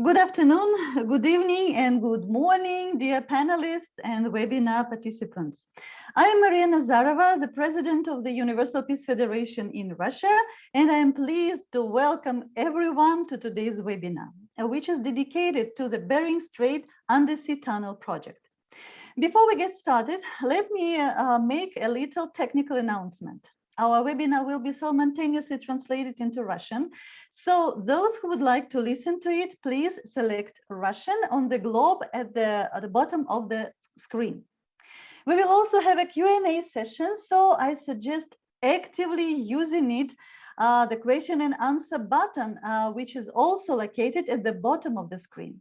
Good afternoon, good evening, and good morning, dear panelists and webinar participants. I am Maria Nazarova, the president of the Universal Peace Federation in Russia, and I am pleased to welcome everyone to today's webinar, which is dedicated to the Bering Strait Undersea Tunnel project. Before we get started, let me make a little technical announcement. Our webinar will be simultaneously translated into Russian. So those who would like to listen to it, please select Russian on the globe at the bottom of the screen. We will also have a Q&A session, so I suggest actively using it, the question and answer button, which is also located at the bottom of the screen.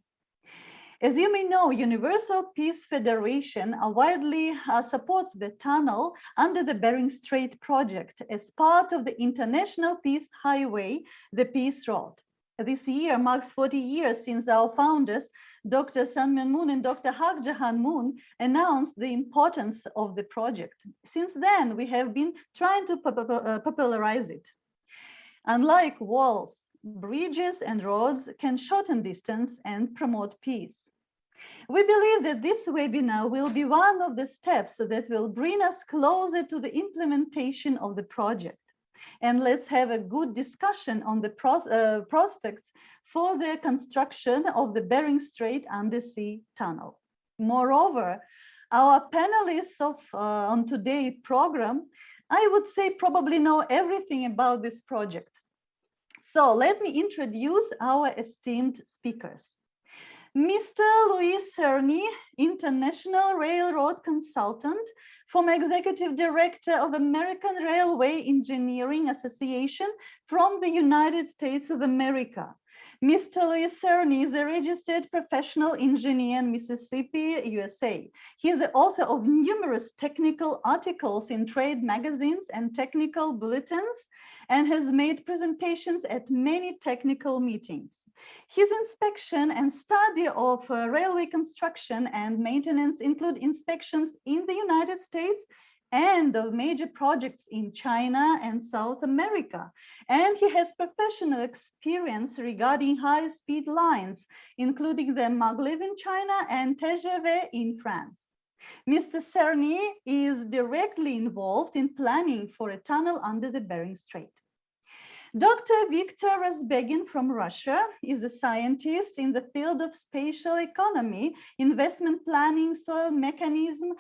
As you may know, Universal Peace Federation widely supports the tunnel under the Bering Strait project as part of the International Peace Highway, the Peace Road. This year marks 40 years since our founders, Dr. Sun Myung Moon and Dr. Hak Jahan Moon, announced the importance of the project. Since then, we have been trying to popularize it. Unlike walls, bridges and roads can shorten distance and promote peace. We believe that this webinar will be one of the steps that will bring us closer to the implementation of the project. And let's have a good discussion on the prospects for the construction of the Bering Strait Undersea Tunnel. Moreover, our panelists on today's program, I would say probably know everything about this project. So let me introduce our esteemed speakers. Mr. Louis Cerny, International Railroad Consultant, former Executive Director of American Railway Engineering Association from the United States of America. Mr. Louis Cerny is a registered professional engineer in Mississippi, USA. He is the author of numerous technical articles in trade magazines and technical bulletins and has made presentations at many technical meetings. His inspection and study of railway construction and maintenance include inspections in the United States and of major projects in China and South America. And he has professional experience regarding high-speed lines, including the Maglev in China and TGV in France. Mr. Cerny is directly involved in planning for a tunnel under the Bering Strait. Dr. Viktor Razbegin from Russia is a scientist in the field of spatial economy, investment planning, soil mechanism,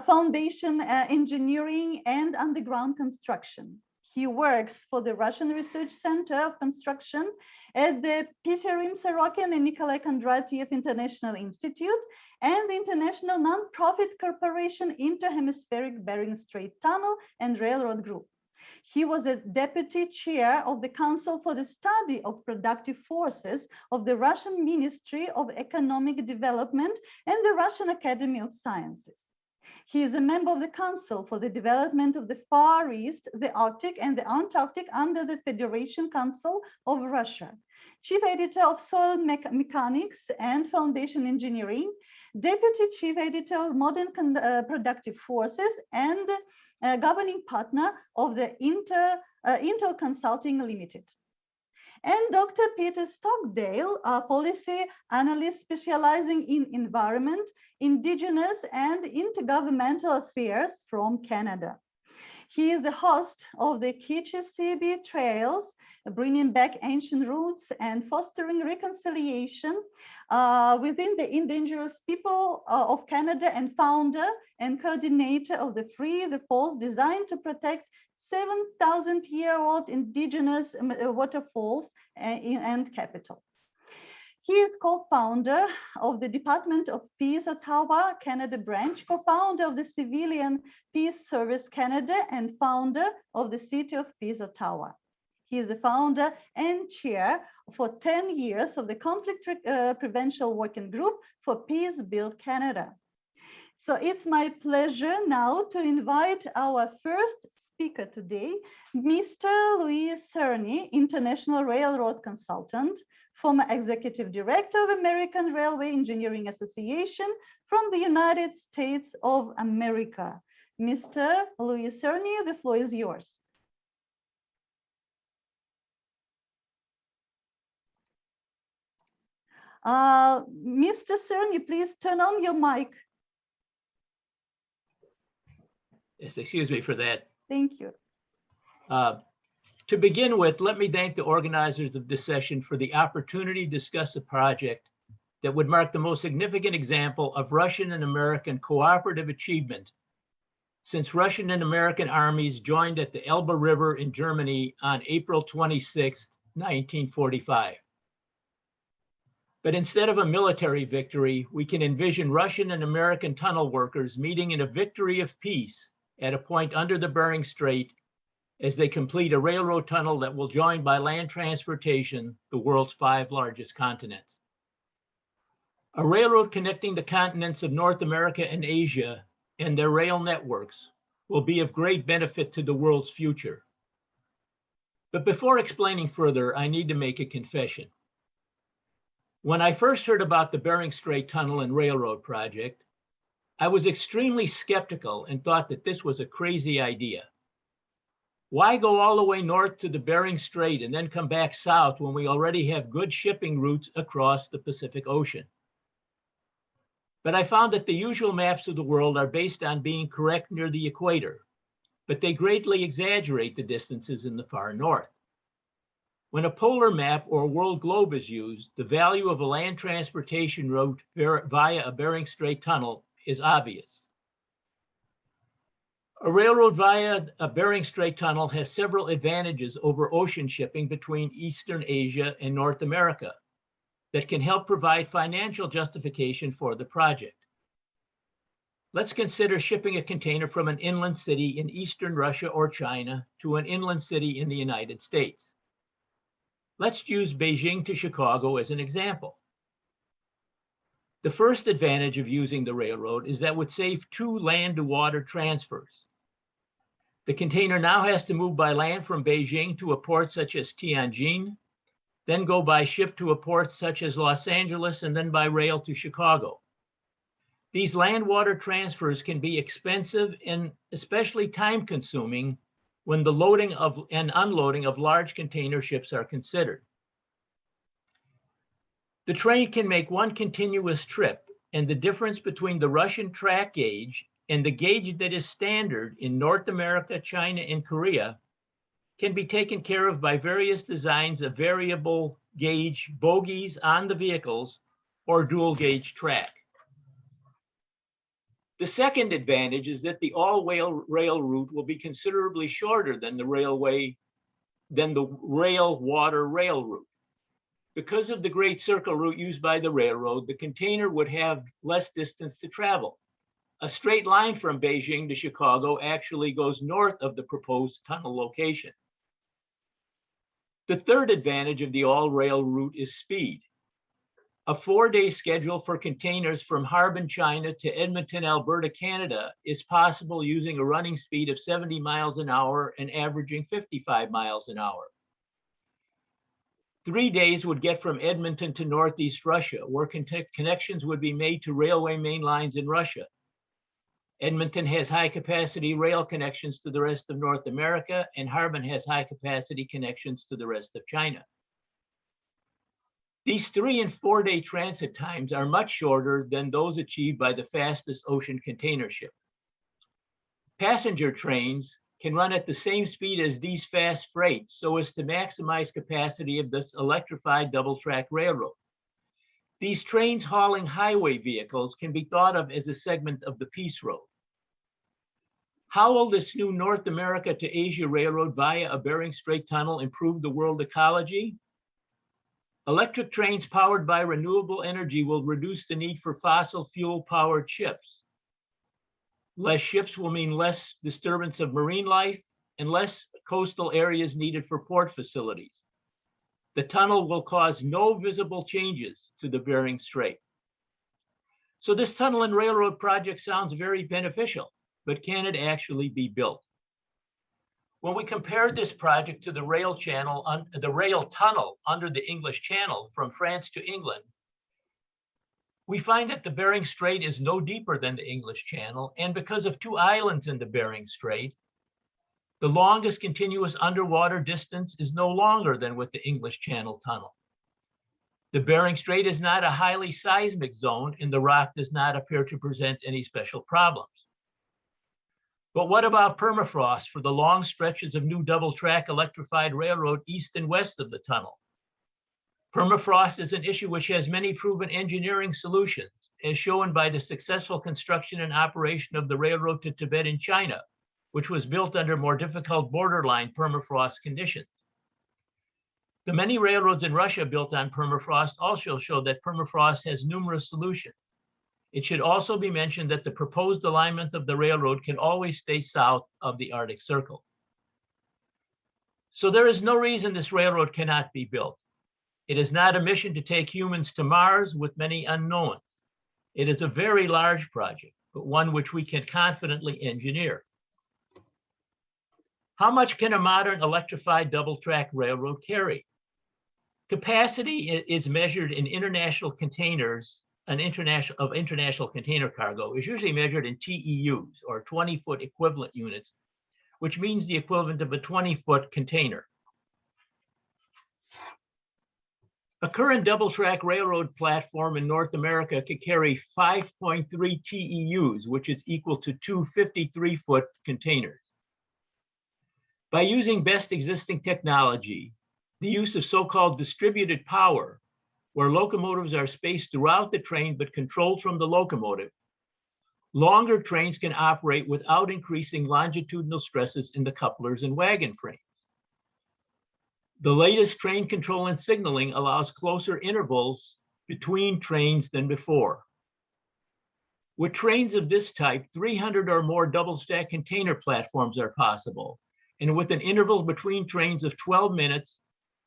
foundation engineering, and underground construction. He works for the Russian Research Center of Construction at the Peter Rim-Sorokin and Nikolai Kondratiev International Institute and the international non-profit corporation Inter-Hemispheric Bering Strait Tunnel and Railroad Group. He was a deputy chair of the Council for the Study of Productive Forces of the Russian Ministry of Economic Development and the Russian Academy of Sciences. He is a member of the Council for the Development of the Far East, the Arctic, and the Antarctic under the Federation Council of Russia. Chief editor of Soil Mechanics and Foundation Engineering, deputy chief editor of Modern Productive Forces, and governing partner of the Intel Consulting Limited. And Dr. Peter Stockdale, a policy analyst specializing in environment, indigenous and intergovernmental affairs from Canada. He is the host of the Kichi Trails, bringing back ancient roots and fostering reconciliation within the indigenous people of Canada, and founder and coordinator of the Free the Falls, designed to protect 7,000-year-old indigenous waterfalls and capital. He is co-founder of the Department of Peace Ottawa Canada branch, co-founder of the Civilian Peace Service Canada, and founder of the City of Peace Ottawa. He is the founder and chair for 10 years of the Conflict Prevention Working Group for Peace Build Canada. So it's my pleasure now to invite our first speaker today, Mr. Louis Cerny, International Railroad Consultant, former Executive Director of American Railway Engineering Association from the United States of America. Mr. Louis Cerny, the floor is yours. Mr. Cerny, please turn on your mic. Yes, excuse me for that. Thank you. To begin with, let me thank the organizers of this session for the opportunity to discuss a project that would mark the most significant example of Russian and American cooperative achievement since Russian and American armies joined at the Elbe River in Germany on April 26, 1945. But instead of a military victory, we can envision Russian and American tunnel workers meeting in a victory of peace at a point under the Bering Strait as they complete a railroad tunnel that will join by land transportation the world's 5 largest continents. A railroad connecting the continents of North America and Asia and their rail networks will be of great benefit to the world's future. But before explaining further, I need to make a confession. When I first heard about the Bering Strait Tunnel and Railroad project, I was extremely skeptical and thought that this was a crazy idea. Why go all the way north to the Bering Strait and then come back south when we already have good shipping routes across the Pacific Ocean? But I found that the usual maps of the world are based on being correct near the equator, but they greatly exaggerate the distances in the far north. When a polar map or a world globe is used, the value of a land transportation route via a Bering Strait tunnel is obvious. A railroad via a Bering Strait tunnel has several advantages over ocean shipping between Eastern Asia and North America that can help provide financial justification for the project. Let's consider shipping a container from an inland city in Eastern Russia or China to an inland city in the United States. Let's use Beijing to Chicago as an example. The first advantage of using the railroad is that it would save 2 land-to-water transfers. The container now has to move by land from Beijing to a port such as Tianjin, then go by ship to a port such as Los Angeles, and then by rail to Chicago. These land-water transfers can be expensive and especially time-consuming when the loading and unloading of large container ships are considered. The train can make one continuous trip, and the difference between the Russian track gauge and the gauge that is standard in North America, China, and Korea can be taken care of by various designs of variable gauge bogies on the vehicles or dual gauge track. The second advantage is that the all-rail route will be considerably shorter than the rail-water rail route. Because of the Great Circle route used by the railroad, the container would have less distance to travel. A straight line from Beijing to Chicago actually goes north of the proposed tunnel location. The third advantage of the all-rail route is speed. A 4-day schedule for containers from Harbin, China to Edmonton, Alberta, Canada is possible using a running speed of 70 miles an hour and averaging 55 miles an hour. 3 days would get from Edmonton to Northeast Russia, where connections would be made to railway main lines in Russia. Edmonton has high-capacity rail connections to the rest of North America, and Harbin has high-capacity connections to the rest of China. These 3- and 4-day transit times are much shorter than those achieved by the fastest ocean container ship. Passenger trains can run at the same speed as these fast freights so as to maximize capacity of this electrified double-track railroad. These trains hauling highway vehicles can be thought of as a segment of the Peace Road. How will this new North America to Asia railroad via a Bering Strait tunnel improve the world ecology? Electric trains powered by renewable energy will reduce the need for fossil fuel-powered ships. Less ships will mean less disturbance of marine life and less coastal areas needed for port facilities. The tunnel will cause no visible changes to the Bering Strait. So this tunnel and railroad project sounds very beneficial, but can it actually be built? When we compared this project to the rail tunnel under the English Channel from France to England, we find that the Bering Strait is no deeper than the English Channel, and because of 2 islands in the Bering Strait, the longest continuous underwater distance is no longer than with the English Channel tunnel. The Bering Strait is not a highly seismic zone, and the rock does not appear to present any special problems. But what about permafrost for the long stretches of new double-track electrified railroad east and west of the tunnel? Permafrost is an issue which has many proven engineering solutions, as shown by the successful construction and operation of the railroad to Tibet in China, which was built under more difficult borderline permafrost conditions. The many railroads in Russia built on permafrost also show that permafrost has numerous solutions. It should also be mentioned that the proposed alignment of the railroad can always stay south of the Arctic Circle. So there is no reason this railroad cannot be built. It is not a mission to take humans to Mars with many unknowns. It is a very large project, but one which we can confidently engineer. How much can a modern electrified double-track railroad carry? Capacity is measured in international containers. International container cargo is usually measured in TEUs, or 20-foot equivalent units, which means the equivalent of a 20-foot container. A current double-track railroad platform in North America could carry 5.3 TEUs, which is equal to two 53-foot containers. By using best existing technology, the use of so-called distributed power, where locomotives are spaced throughout the train but controlled from the locomotive, longer trains can operate without increasing longitudinal stresses in the couplers and wagon frames. The latest train control and signaling allows closer intervals between trains than before. With trains of this type, 300 or more double-stack container platforms are possible, and with an interval between trains of 12 minutes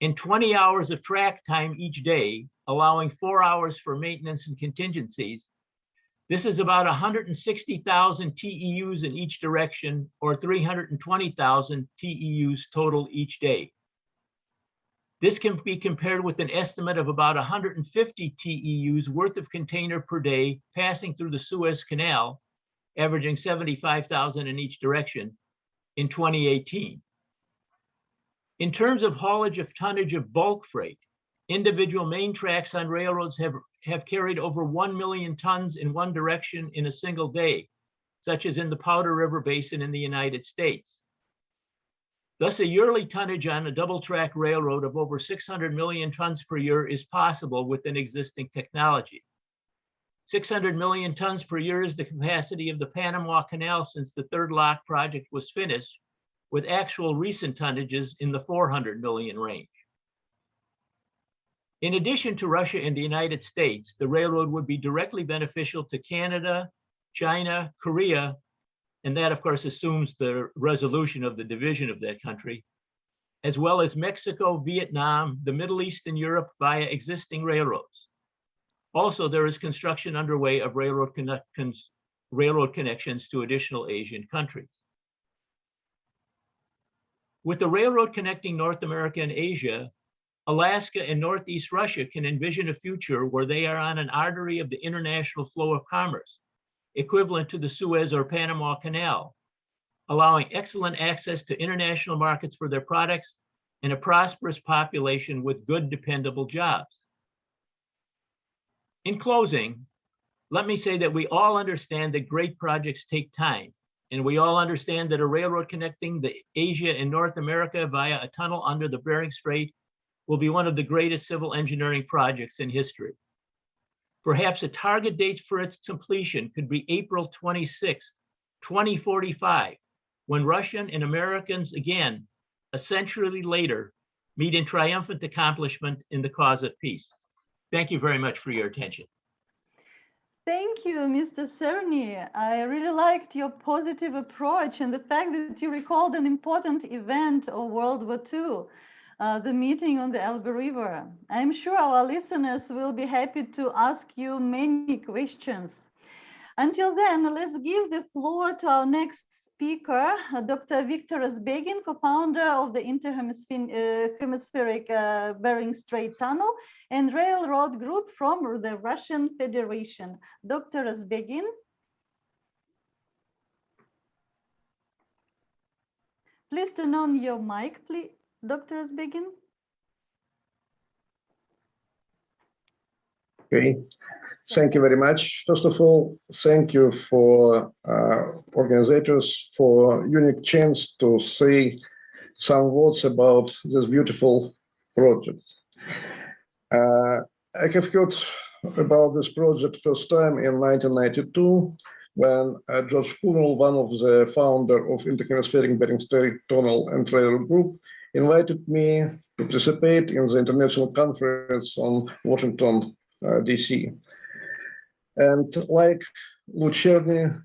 and 20 hours of track time each day, allowing 4 hours for maintenance and contingencies, this is about 160,000 TEUs in each direction, or 320,000 TEUs total each day. This can be compared with an estimate of about 150 TEUs worth of container per day passing through the Suez Canal, averaging 75,000 in each direction, in 2018. In terms of haulage of tonnage of bulk freight, individual main tracks on railroads have carried over 1 million tons in one direction in a single day, such as in the Powder River Basin in the United States. Thus, a yearly tonnage on a double-track railroad of over 600 million tons per year is possible within existing technology. 600 million tons per year is the capacity of the Panama Canal since the third lock project was finished, with actual recent tonnages in the 400 million range. In addition to Russia and the United States, the railroad would be directly beneficial to Canada, China, Korea, and that of course assumes the resolution of the division of that country, as well as Mexico, Vietnam, the Middle East, and Europe via existing railroads. Also, there is construction underway of railroad connections to additional Asian countries. With the railroad connecting North America and Asia, Alaska and Northeast Russia can envision a future where they are on an artery of the international flow of commerce, equivalent to the Suez or Panama Canal, allowing excellent access to international markets for their products and a prosperous population with good, dependable jobs. In closing, let me say that we all understand that great projects take time, and we all understand that a railroad connecting the Asia and North America via a tunnel under the Bering Strait will be one of the greatest civil engineering projects in history. Perhaps a target date for its completion could be April 26, 2045, when Russian and Americans again, a century later, meet in triumphant accomplishment in the cause of peace. Thank you very much for your attention. Thank you, Mr. Cerny. I really liked your positive approach and the fact that you recalled an important event of World War II, the meeting on the Elbe River. I'm sure our listeners will be happy to ask you many questions. Until then, let's give the floor to our next speaker, Dr. Viktor Azbegin, co-founder of the Interhemispheric Bering Strait Tunnel and Railroad Group from the Russian Federation. Dr. Azbegin. Please turn on your mic, please, Dr. Azbegin. Okay, thank you very much. First of all, thank you for organizers for unique chance to say some words about this beautiful project. I have heard about this project first time in 1992 when George Kuhnel, one of the founder of Intercontinental Bering Strait Tunnel and Trailer Group, invited me to participate in the international conference on Washington, DC. And like Lucerni,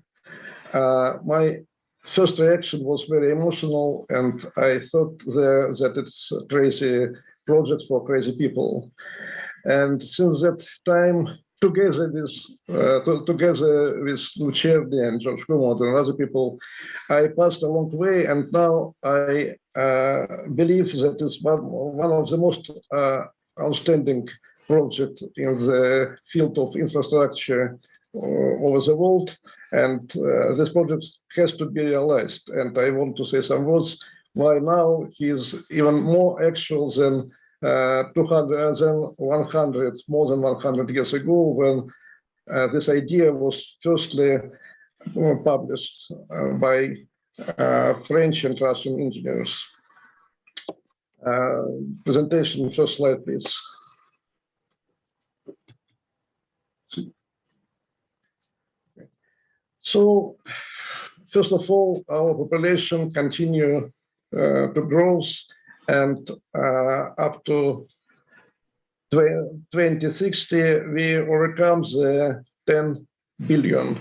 my first reaction was very emotional, and I thought that it's a crazy project for crazy people. And since that time, together with Lucerni and George Kuhnel and other people, I passed a long way, and now I believe that it's one of the most outstanding project in the field of infrastructure over the world, and this project has to be realized. And I want to say some words why now he is even more actual than more than 100 years ago, when this idea was firstly published by French and Russian engineers. Presentation, first slide, please. So, first of all, our population continue to grow, and up to 2060, we overcome the 10 billion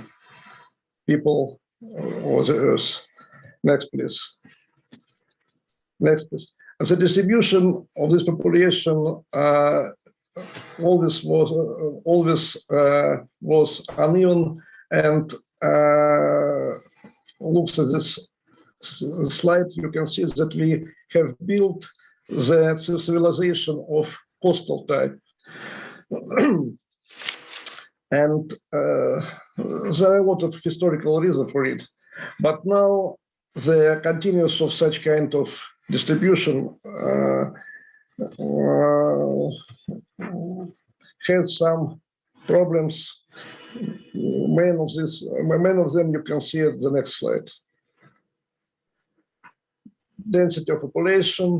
people on the Earth. Next, please. Next, please. And the distribution of this population always was uneven, and looks at this slide, you can see that we have built the civilization of coastal type. And there are a lot of historical reasons for it. But now the continuance of such kind of distribution has some problems. Many of them you can see at the next slide. Density of population,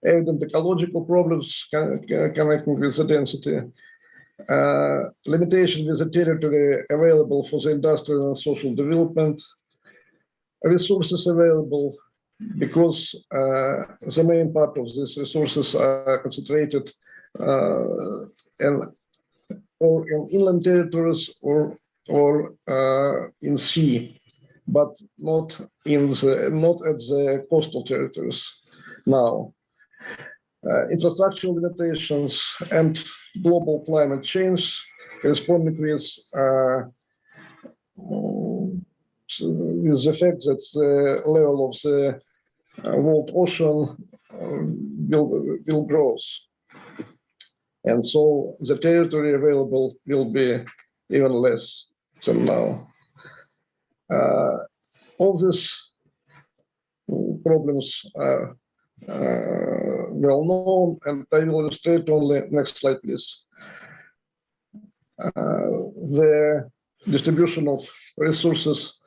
evident ecological problems connecting with the density, limitation with the territory available for the industrial and social development, resources available because the main part of these resources are concentrated or in inland territories or in sea, but not at the coastal territories now. Infrastructural limitations and global climate change corresponding with the fact that the level of the world ocean will grow. And so the territory available will be even less than now. All these problems are well known, and I will illustrate only, next slide, please. The distribution of resources,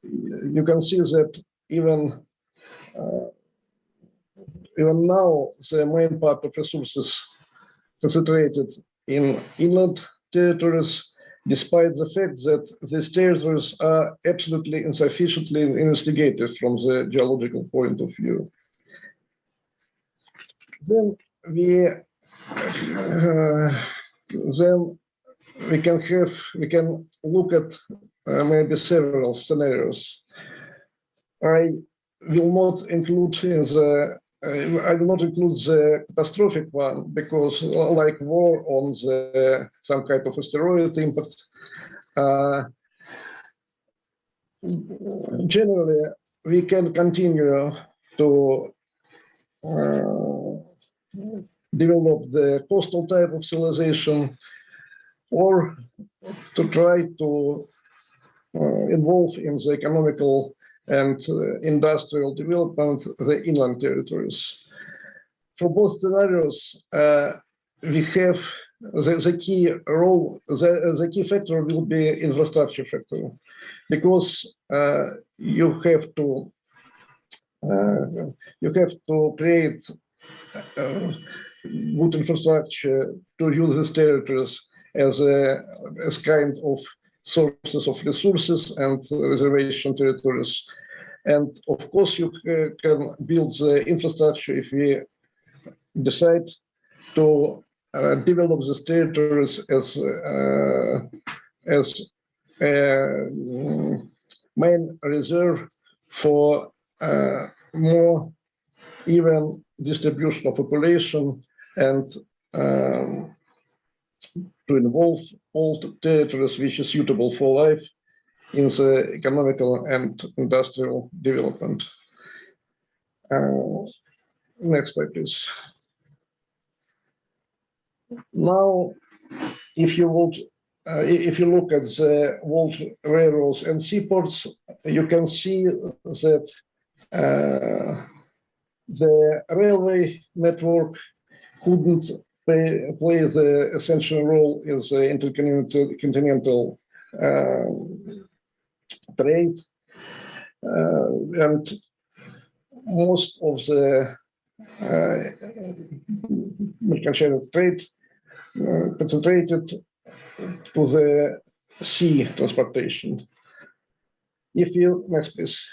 you can see that even now, the main part of resources concentrated in inland territories, despite the fact that these territories are absolutely insufficiently investigated from the geological point of view. Then we can look at maybe several scenarios. I will not include the catastrophic one, because like war on some kind of asteroid impact, generally we can continue to develop the coastal type of civilization, or to try to involve in the economical and industrial development the inland territories. For both scenarios, we have the key role, the key factor will be infrastructure factor, because you have to create good infrastructure to use these territories as kind of sources of resources and reservation territories. And of course, you can build the infrastructure if we decide to develop these territories as main reserve for more even distribution of population and to involve all territories which is suitable for life in the economical and industrial development. Next slide, please. Now, if you look at the world railroads and seaports, you can see that the railway network couldn't play the essential role in the intercontinental trade, and most of the mercantile trade concentrated to the sea transportation. If you, next please.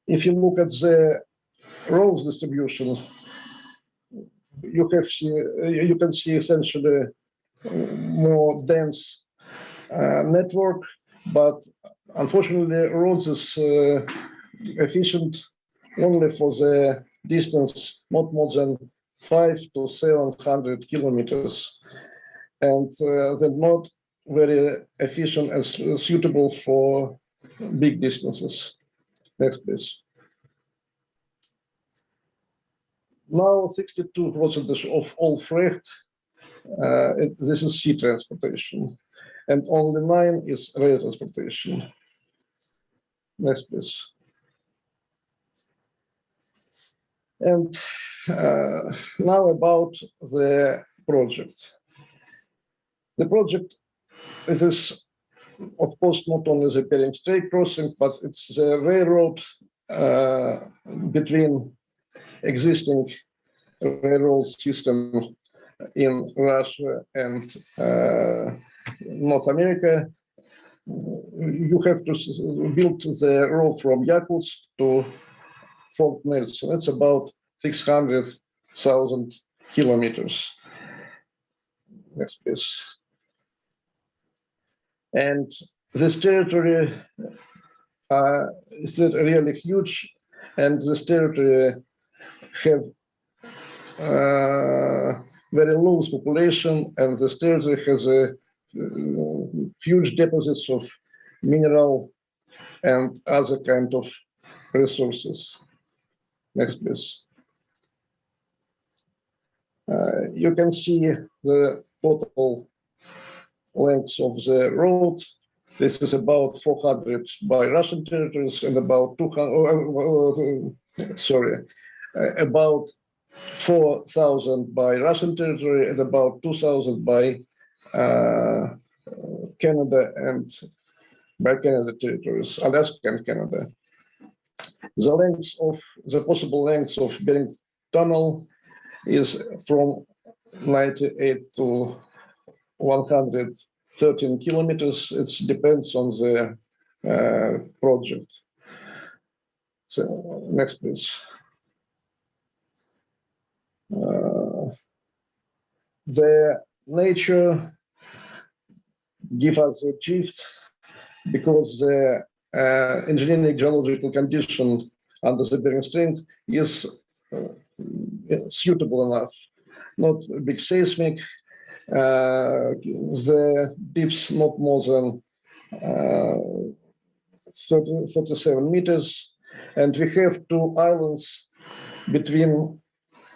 If you look at the road distributions, you can see essentially more dense network, but unfortunately roads is efficient only for the distance not more than 500 to 700 kilometers, and they're not very efficient and suitable for big distances. Next, please. Now 62% of all freight, this is sea transportation, and only 9% is rail transportation. Next, please. And now about the project. The project, it is, of course, not only the Bering Strait crossing, but it's the railroad between existing railroad system in Russia and North America. You have to build the road from Yakutsk to Fort Nelson. It's about 600,000 kilometers. Next, please. And this territory is really huge, and this territory have very low population, and this territory has a huge deposits of mineral and other kind of resources. Next, please. You can see the total length of the road. This is about 400 by Russian territories and about 4,000 by Russian territory and about 2,000 by Canada and by Canada territories, Alaska and Canada. The length of the possible length of Bering Tunnel is from 98 to 113 kilometers. It depends on the project. So next, please. The nature give us a shift because the engineering geological condition under the Bering Strait is suitable enough. Not big seismic, the depths not more than 37 meters, and we have two islands between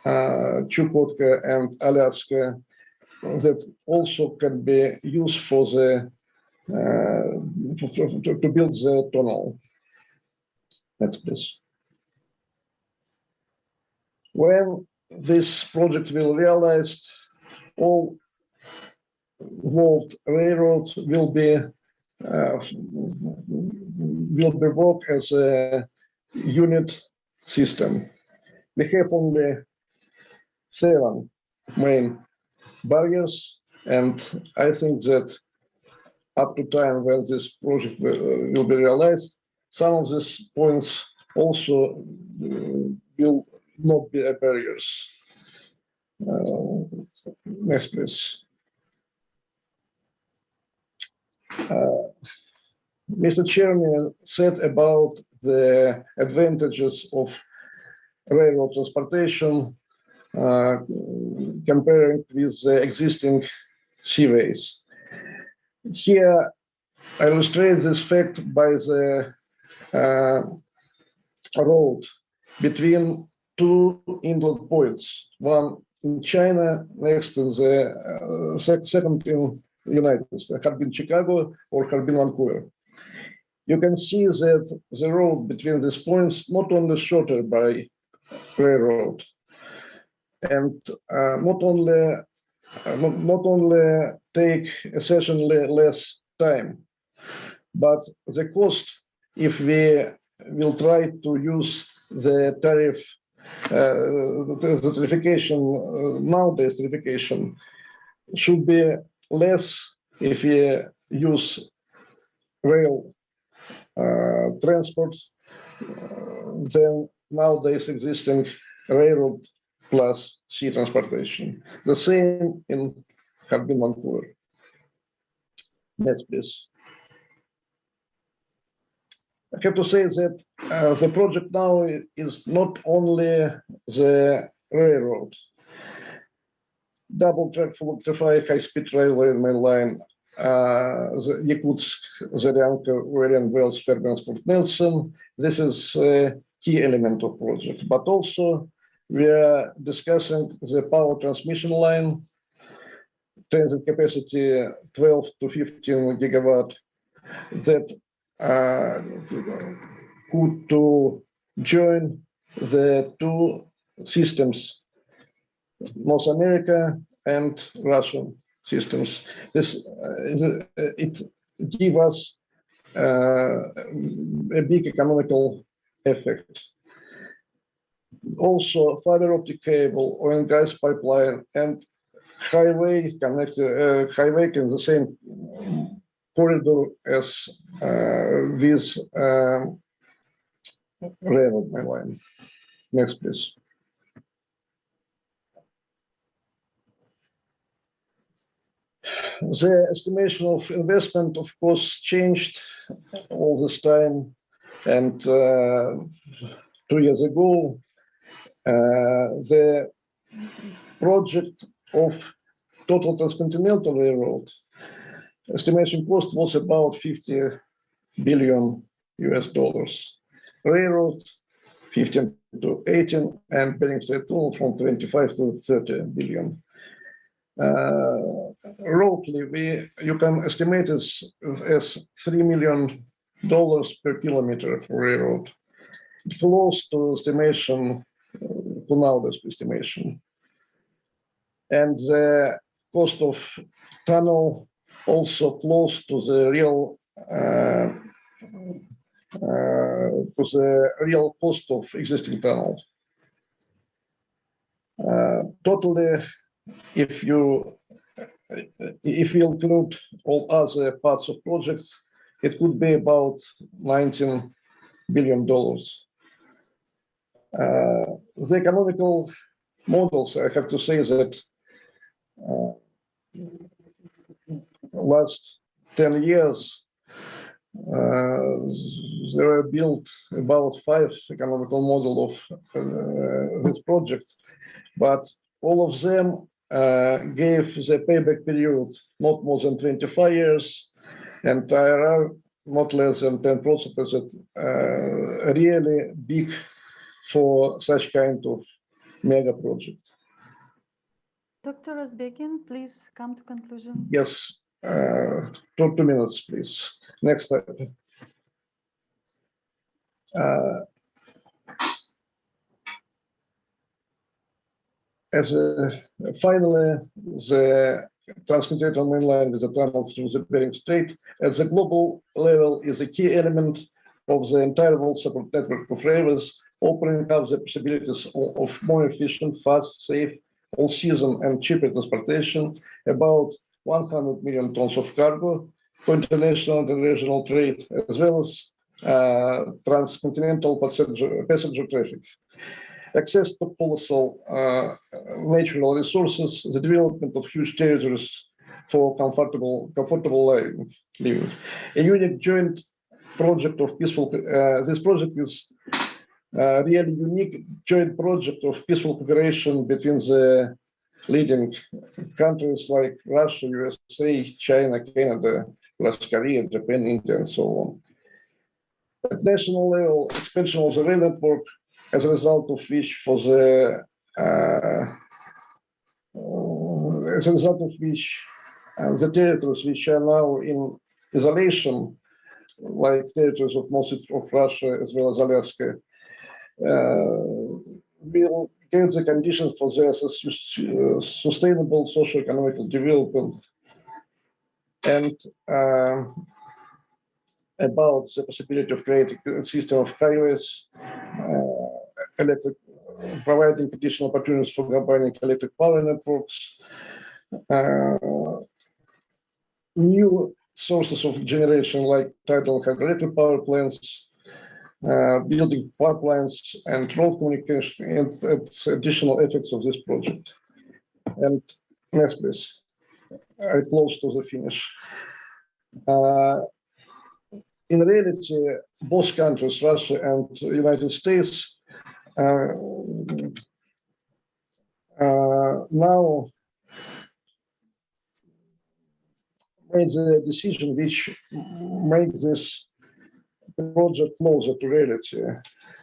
Chukotka and Alaska that also can be used for the to build the tunnel. Next, please. When this project will realize, all world railroads will be work as a unit system. We have only 7 main barriers, and I think that up to time when this project will be realized, some of these points also will not be barriers. Next, please. Mr. Chairman said about the advantages of railroad transportation comparing with the existing seaways. Here, I illustrate this fact by the road between 2 inlet points, one in China, next in the second in United States, Harbin Chicago or Harbin Vancouver. You can see that the road between these points not only shorter by railroad, and not only take essentially less time, but the cost, if we will try to use the tariff, the tariffication, nowadays tariffication, should be less if we use rail transport than nowadays existing railroad plus sea transportation. The same in Harbin, Vancouver. Next, please. I have to say that the project now is not only the railroad, double track, full electrified, high-speed railway main line, the Yakutsk, Zaryanka, Orient, Wells, Fairbanks, Fort Nelson. This is a key element of project, but also we are discussing the power transmission line, transit capacity 12 to 15 gigawatt, that could to join the 2 systems, North America and Russian systems. This it gives us a big economical effect. Also, fiber optic cable, oil and gas pipeline, and highway connected highway in the same corridor as with railroad main line. Next, please. The estimation of investment, of course, changed all this time, and 2 years ago, the project of total transcontinental railroad estimation cost was about $50 billion US. Railroad 15 to 18, and Bering Strait tunnel from 25 to 30 billion. Roughly, you can estimate it as $3 million per kilometer for railroad. Close to estimation, to nowadays estimation. And the cost of tunnel also close to the real cost of existing tunnels. Totally, if you include all other parts of projects, it could be about $19 billion. The economical models, I have to say that last 10 years, there were built about 5 economical models of this project, but all of them gave the payback period not more than 25 years, and IRR not less than 10%. That really big for such kind of mega project. Dr. Özbekin, please come to conclusion. Yes, 2 minutes, please. Next slide. Finally, the transcontinental mainline with the tunnel through the Bering Strait at the global level is a key element of the entire world support network of rivers, opening up the possibilities of more efficient, fast, safe, all-season and cheaper transportation, about 100 million tons of cargo for international and regional trade, as well as transcontinental passenger traffic. Access to colossal natural resources, the development of huge territories for comfortable living. A unique joint project of peaceful, this project is a really unique joint project of peaceful cooperation between the leading countries like Russia, USA, China, Canada, South Korea, Japan, India, and so on. At national level, expansion of the rail network, as a result of which the territories which are now in isolation, like territories of most of Russia as well as Alaska, will get the conditions for their sustainable socio-economic development, and about the possibility of creating a system of highways, providing additional opportunities for combining electric power networks, new sources of generation like tidal hydroelectric power plants, building pipelines and road communication, and its additional effects of this project. And next, please. I'm close to the finish. In reality, both countries, Russia and United States, now made the decision which made this project closer to reality.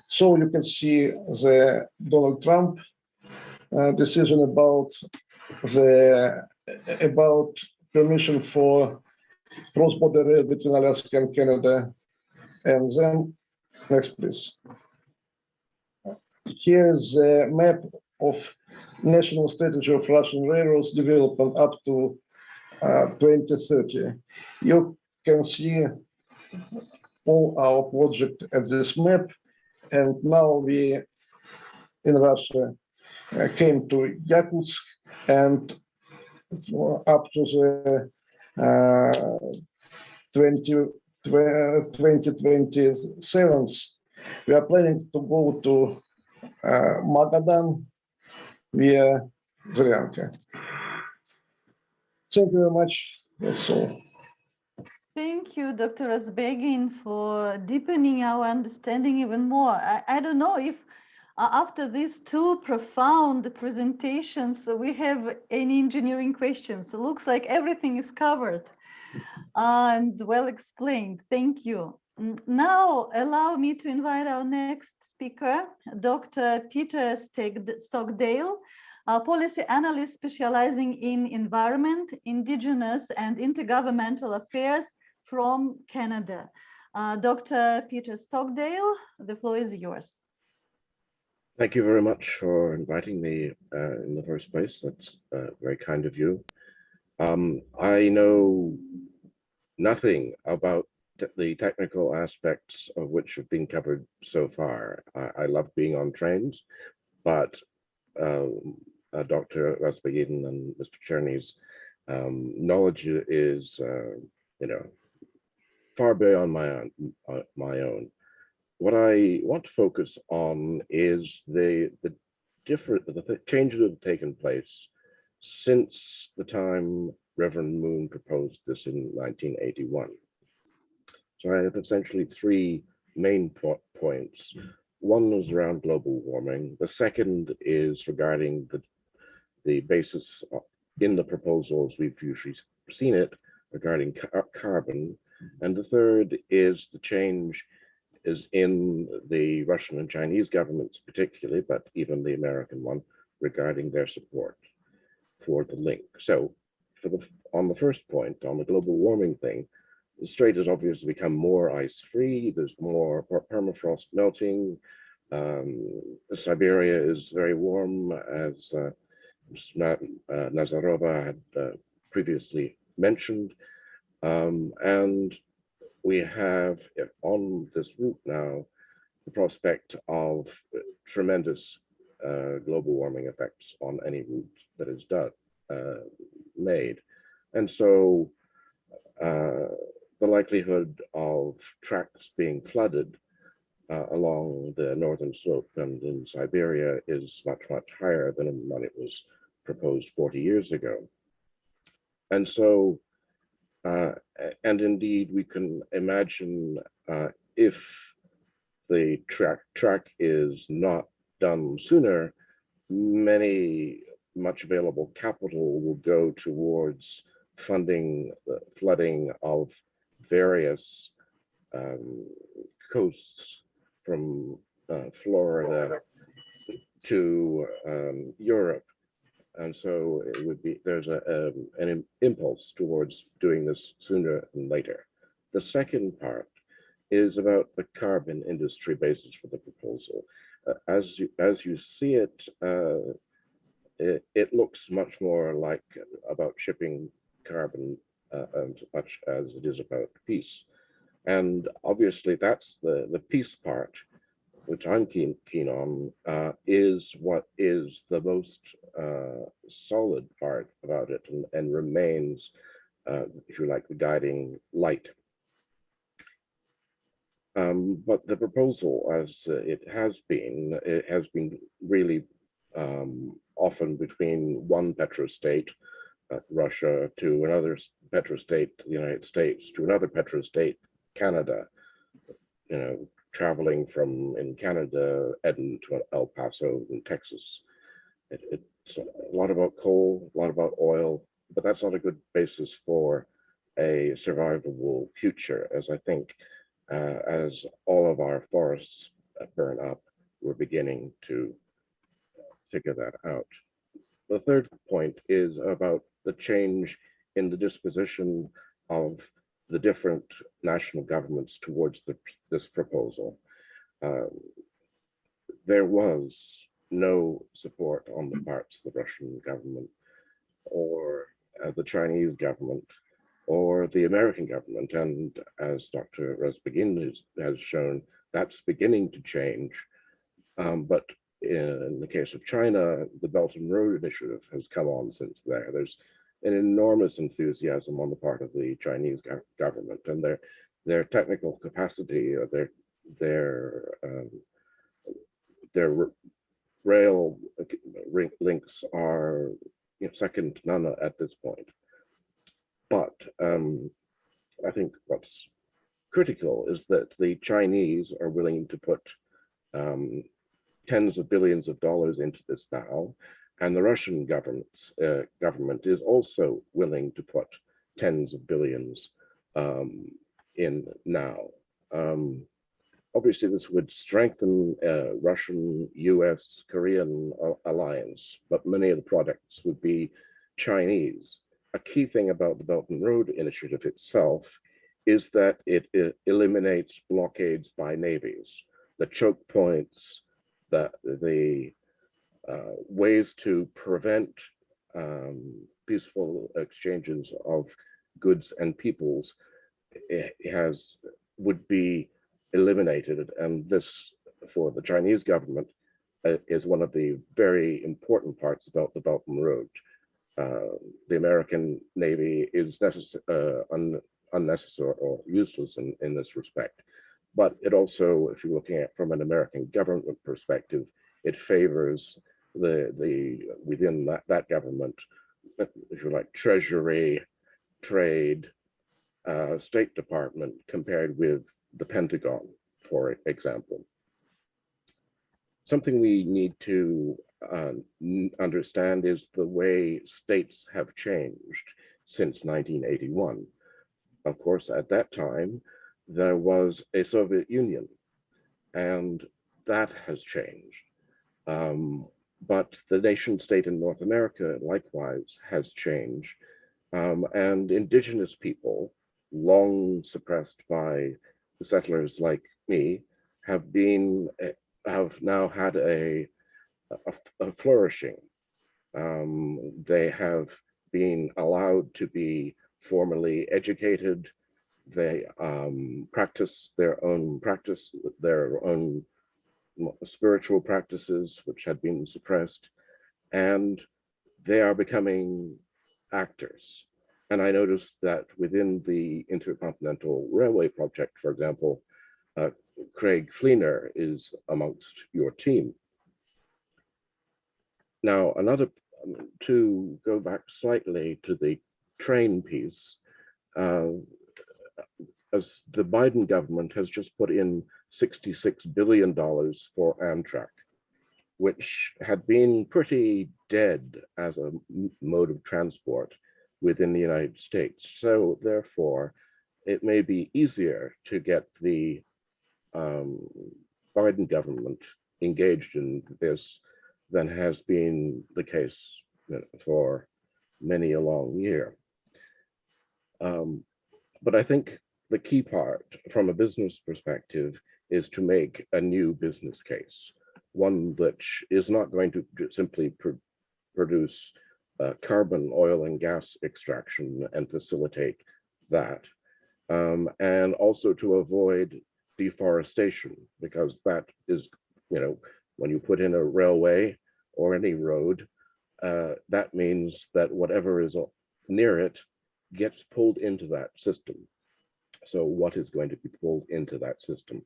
So you can see the Donald Trump decision about permission for cross-border rail between Alaska and Canada. And then, next please. Here is a map of national strategy of Russian railroads development up to 2030. You can see all our project at this map, and now we in Russia came to Yakutsk, and up to the 2027, we are planning to go to Magadan via Zryanka. Thank you very much. That's all. Thank you, Dr. Razbegin, for deepening our understanding even more. I don't know if after these two profound presentations, we have any engineering questions. It looks like everything is covered and well explained. Thank you. Now, allow me to invite our next speaker, Dr. Peter Stockdale, a policy analyst specializing in environment, indigenous, and intergovernmental affairs from Canada. Dr. Peter Stockdale, the floor is yours. Thank you very much for inviting me in the first place. That's very kind of you. I know nothing about the technical aspects of which have been covered so far. I love being on trains, but Dr. Razbegin and Mr. Cherny's knowledge is, far beyond my own. What I want to focus on is the changes that have taken place since the time Reverend Moon proposed this in 1981. So I have essentially three main points. One was around global warming. The second is regarding the basis in the proposals we've usually seen it regarding carbon. And the third is the change is in the Russian and Chinese governments particularly, but even the American one, regarding their support for the link. So on the first point, on the global warming thing, the strait has obviously become more ice-free. There's more permafrost melting. Siberia is very warm, as Nazarova had previously mentioned. And we have on this route now the prospect of tremendous global warming effects on any route that is made. And so the likelihood of tracks being flooded along the northern slope and in Siberia is much, much higher than when it was proposed 40 years ago. And so, and indeed, we can imagine if the track is not done sooner, much available capital will go towards funding the flooding of various coasts from Florida to Europe. And so it would be, there's an impulse towards doing this sooner than later. The second part is about the carbon industry basis for the proposal. As you see it, it looks much more like about shipping carbon as much as it is about peace. And obviously that's the peace part, which I'm keen on, is what is the most solid part about it and remains, if you like, the guiding light. But the proposal, as it has been really often between one petrostate, Russia, to another petrostate, the United States, to another petrostate, Canada, you know, traveling from in Canada, Eden to El Paso in Texas. It's a lot about coal, a lot about oil, but that's not a good basis for a survivable future, as I think as all of our forests burn up, we're beginning to figure that out. The third point is about the change in the disposition of the different national governments towards this proposal. There was no support on the parts of the Russian government or the Chinese government or the American government. And as Dr. Rezbegin has shown, that's beginning to change. But in the case of China, the Belt and Road Initiative has come on since there. There's an enormous enthusiasm on the part of the Chinese government, and their technical capacity, or their rail links are second to none at this point. But I think what's critical is that the Chinese are willing to put tens of billions of dollars into this now, and the Russian government is also willing to put tens of billions in now. Obviously, this would strengthen Russian, US, Korean alliance, but many of the products would be Chinese. A key thing about the Belt and Road Initiative itself is that it eliminates blockades by navies, the choke points, the ways to prevent peaceful exchanges of goods and peoples would be eliminated. And this, for the Chinese government, is one of the very important parts about the Belt and Road. The American Navy is unnecessary or useless in this respect. But it also, if you're looking at from an American government perspective, it favors within that government, if you like, Treasury, Trade, State Department compared with the Pentagon, for example. Something we need to understand is the way states have changed since 1981. Of course, at that time, there was a Soviet Union, and that has changed. But the nation state in North America likewise has changed. And indigenous people, long suppressed by the settlers like me, have now had a flourishing. They have been allowed to be formally educated. They practice their own spiritual practices, which had been suppressed, and they are becoming actors. And I noticed that within the Intercontinental Railway project, for example, Craig Fleener is amongst your team. Now, to go back slightly to the train piece, as the Biden government has just put in $66 billion for Amtrak, which had been pretty dead as a mode of transport within the United States. So therefore, it may be easier to get the Biden government engaged in this than has been the case for many a long year. But I think the key part from a business perspective is to make a new business case, one which is not going to simply produce carbon, oil, and gas extraction and facilitate that, and also to avoid deforestation, because that is, when you put in a railway or any road, that means that whatever is near it gets pulled into that system. So what is going to be pulled into that system?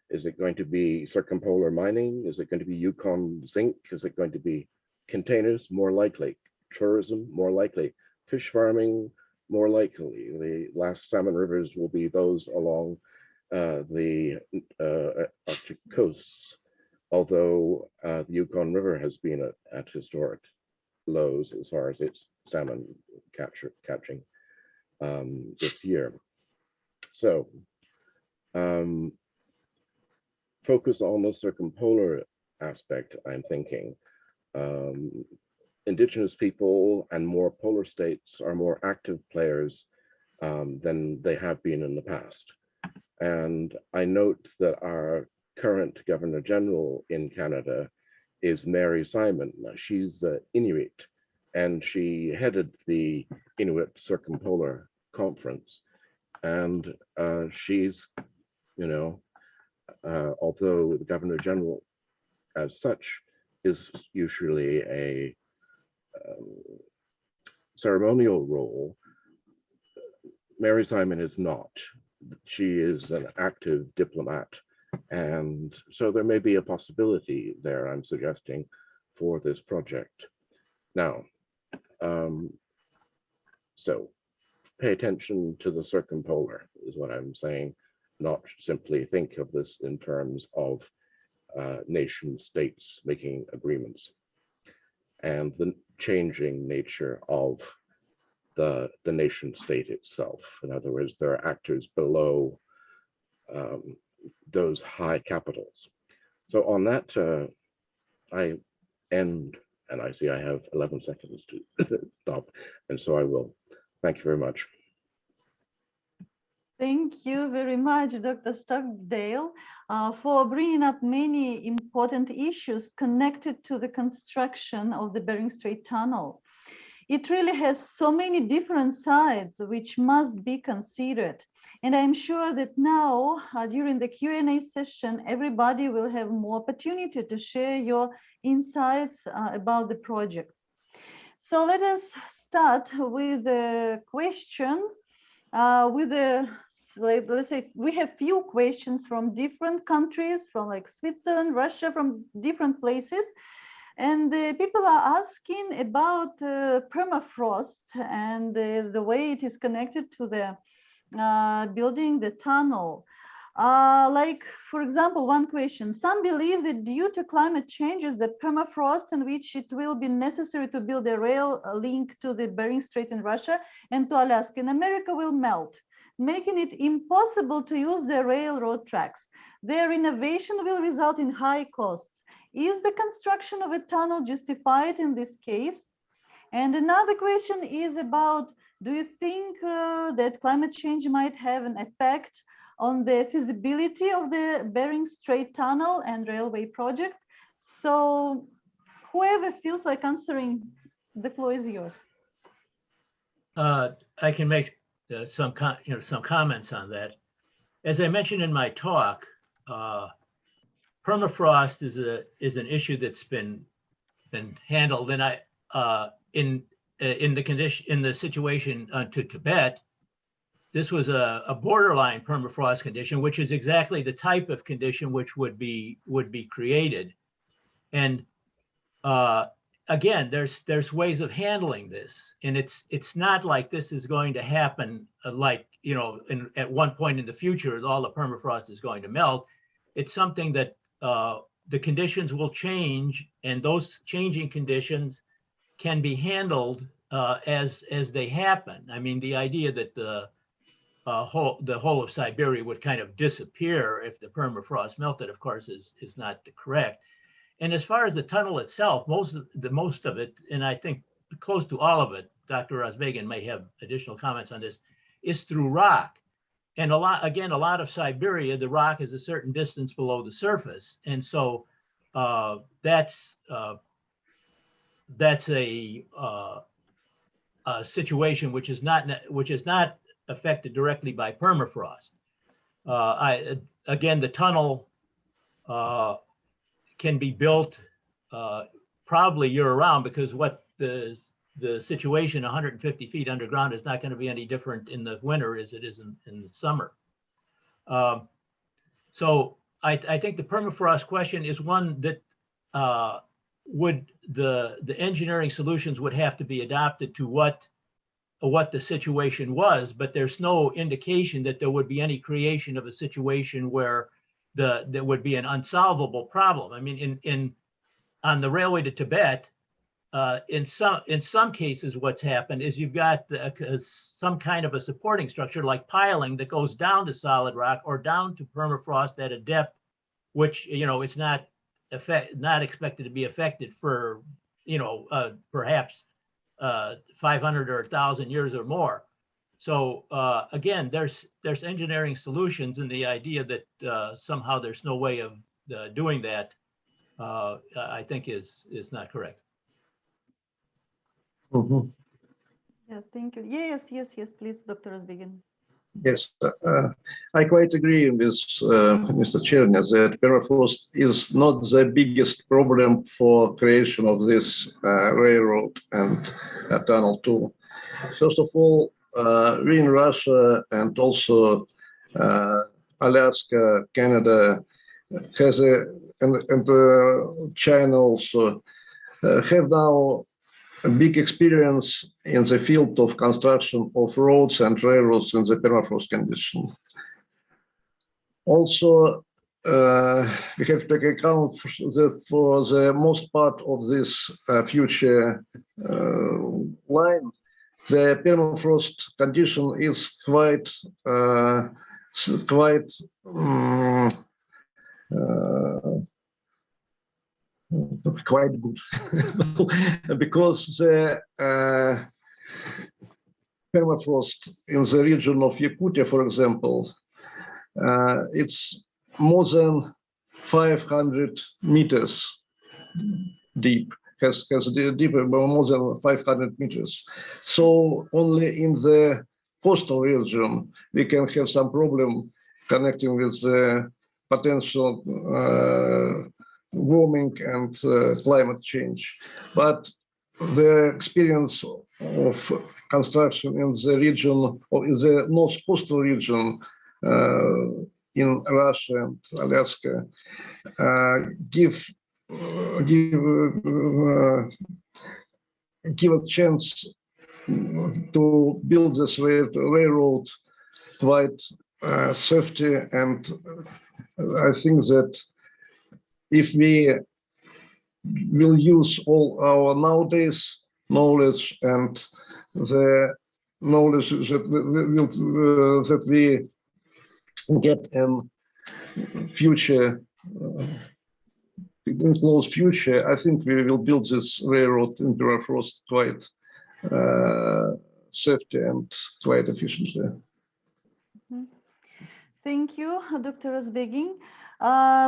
Is it going to be circumpolar mining? Is it going to be Yukon zinc? Is it going to be containers? More likely. Tourism? More likely. Fish farming? More likely. The last salmon rivers will be those along the Arctic coasts, although the Yukon River has been at historic lows as far as its salmon catching this year. So focus on the circumpolar aspect, I'm thinking. Indigenous people and more polar states are more active players than they have been in the past. And I note that our current Governor General in Canada is Mary Simon. She's Inuit, and she headed the Inuit Circumpolar Conference. And she's, although the Governor General as such is usually a ceremonial role, Mary Simon is not. She is an active diplomat. And so there may be a possibility there, I'm suggesting, for this project. Now, so pay attention to the circumpolar is what I'm saying, not simply think of this in terms of nation states making agreements and the changing nature of the nation state itself. In other words, there are actors below those high capitals. So on that, I end, and I see I have 11 seconds to stop, and so I will. Thank you very much. Thank you very much, Dr. Stockdale, for bringing up many important issues connected to the construction of the Bering Strait Tunnel. It really has so many different sides which must be considered. And I'm sure that now, during the Q&A session, everybody will have more opportunity to share your insights about the projects. So let us start with a question. Let's say we have few questions from different countries, from like Switzerland, Russia, from different places. And people are asking about permafrost and the way it is connected to the building the tunnel. Like, for example, one question, some believe that due to climate changes, the permafrost in which it will be necessary to build a rail link to the Bering Strait in Russia and to Alaska in America will melt, making it impossible to use the railroad tracks. Their innovation will result in high costs. Is the construction of a tunnel justified in this case? And another question is about, do you think that climate change might have an effect on the feasibility of the Bering Strait Tunnel and railway project? So whoever feels like answering The floor is yours. I can make some comments on that. As I mentioned in my talk, permafrost is an issue that's been handled, and in the situation to Tibet, this was a borderline permafrost condition, which is exactly the type of condition which would be created. And again, there's ways of handling this, and it's not like this is going to happen like, you know, at one point in the future, all the permafrost is going to melt. It's something that the conditions will change, and those changing conditions can be handled as they happen. I mean, the idea that the whole of Siberia would kind of disappear if the permafrost melted, of course, is not correct. And as far as the tunnel itself, most of it, and I think close to all of it, Dr. Rozbegin may have additional comments on this, is through rock. And a lot of Siberia, the rock is a certain distance below the surface, and so that's a situation which is not affected directly by permafrost. Again, the tunnel can be built probably year-round, because what the situation 150 feet underground is not going to be any different in the winter as it is in the summer. So I think the permafrost question is one that the engineering solutions would have to be adapted to what the situation was, but there's no indication that there would be any creation of a situation where there would be an unsolvable problem. I mean, on the railway to Tibet, in some cases, what's happened is you've got some kind of a supporting structure like piling that goes down to solid rock or down to permafrost at a depth which, you know, it's not expected to be affected for, you know, perhaps 500 or 1,000 years or more. So again, there's engineering solutions, and the idea that somehow there's no way of doing that, I think is not correct. Mm-hmm. Yeah, thank you. Yes, please, Dr. Rozbegin. Yes, I quite agree with Mr. Cherny that permafrost is not the biggest problem for creation of this railroad and tunnel too. First of all, we in Russia and also Alaska, Canada has and China also have now a big experience in the field of construction of roads and railroads in the permafrost condition. Also, we have to take account that for the most part of this future line, the permafrost condition is quite good because the permafrost in the region of Yakutia, for example, it's more than 500 meters deep, has deeper, more than 500 meters. So only in the coastal region we can have some problem connecting with the potential warming and climate change. But the experience of construction in the region, or in the North Coastal region in Russia and Alaska, give a chance to build this railroad quite safety. And I think that if we will use all our nowadays knowledge and the knowledge that we get in future, in close future, I think we will build this railroad in permafrost quite safety and quite efficiently. Thank you, Dr. Rozbegin.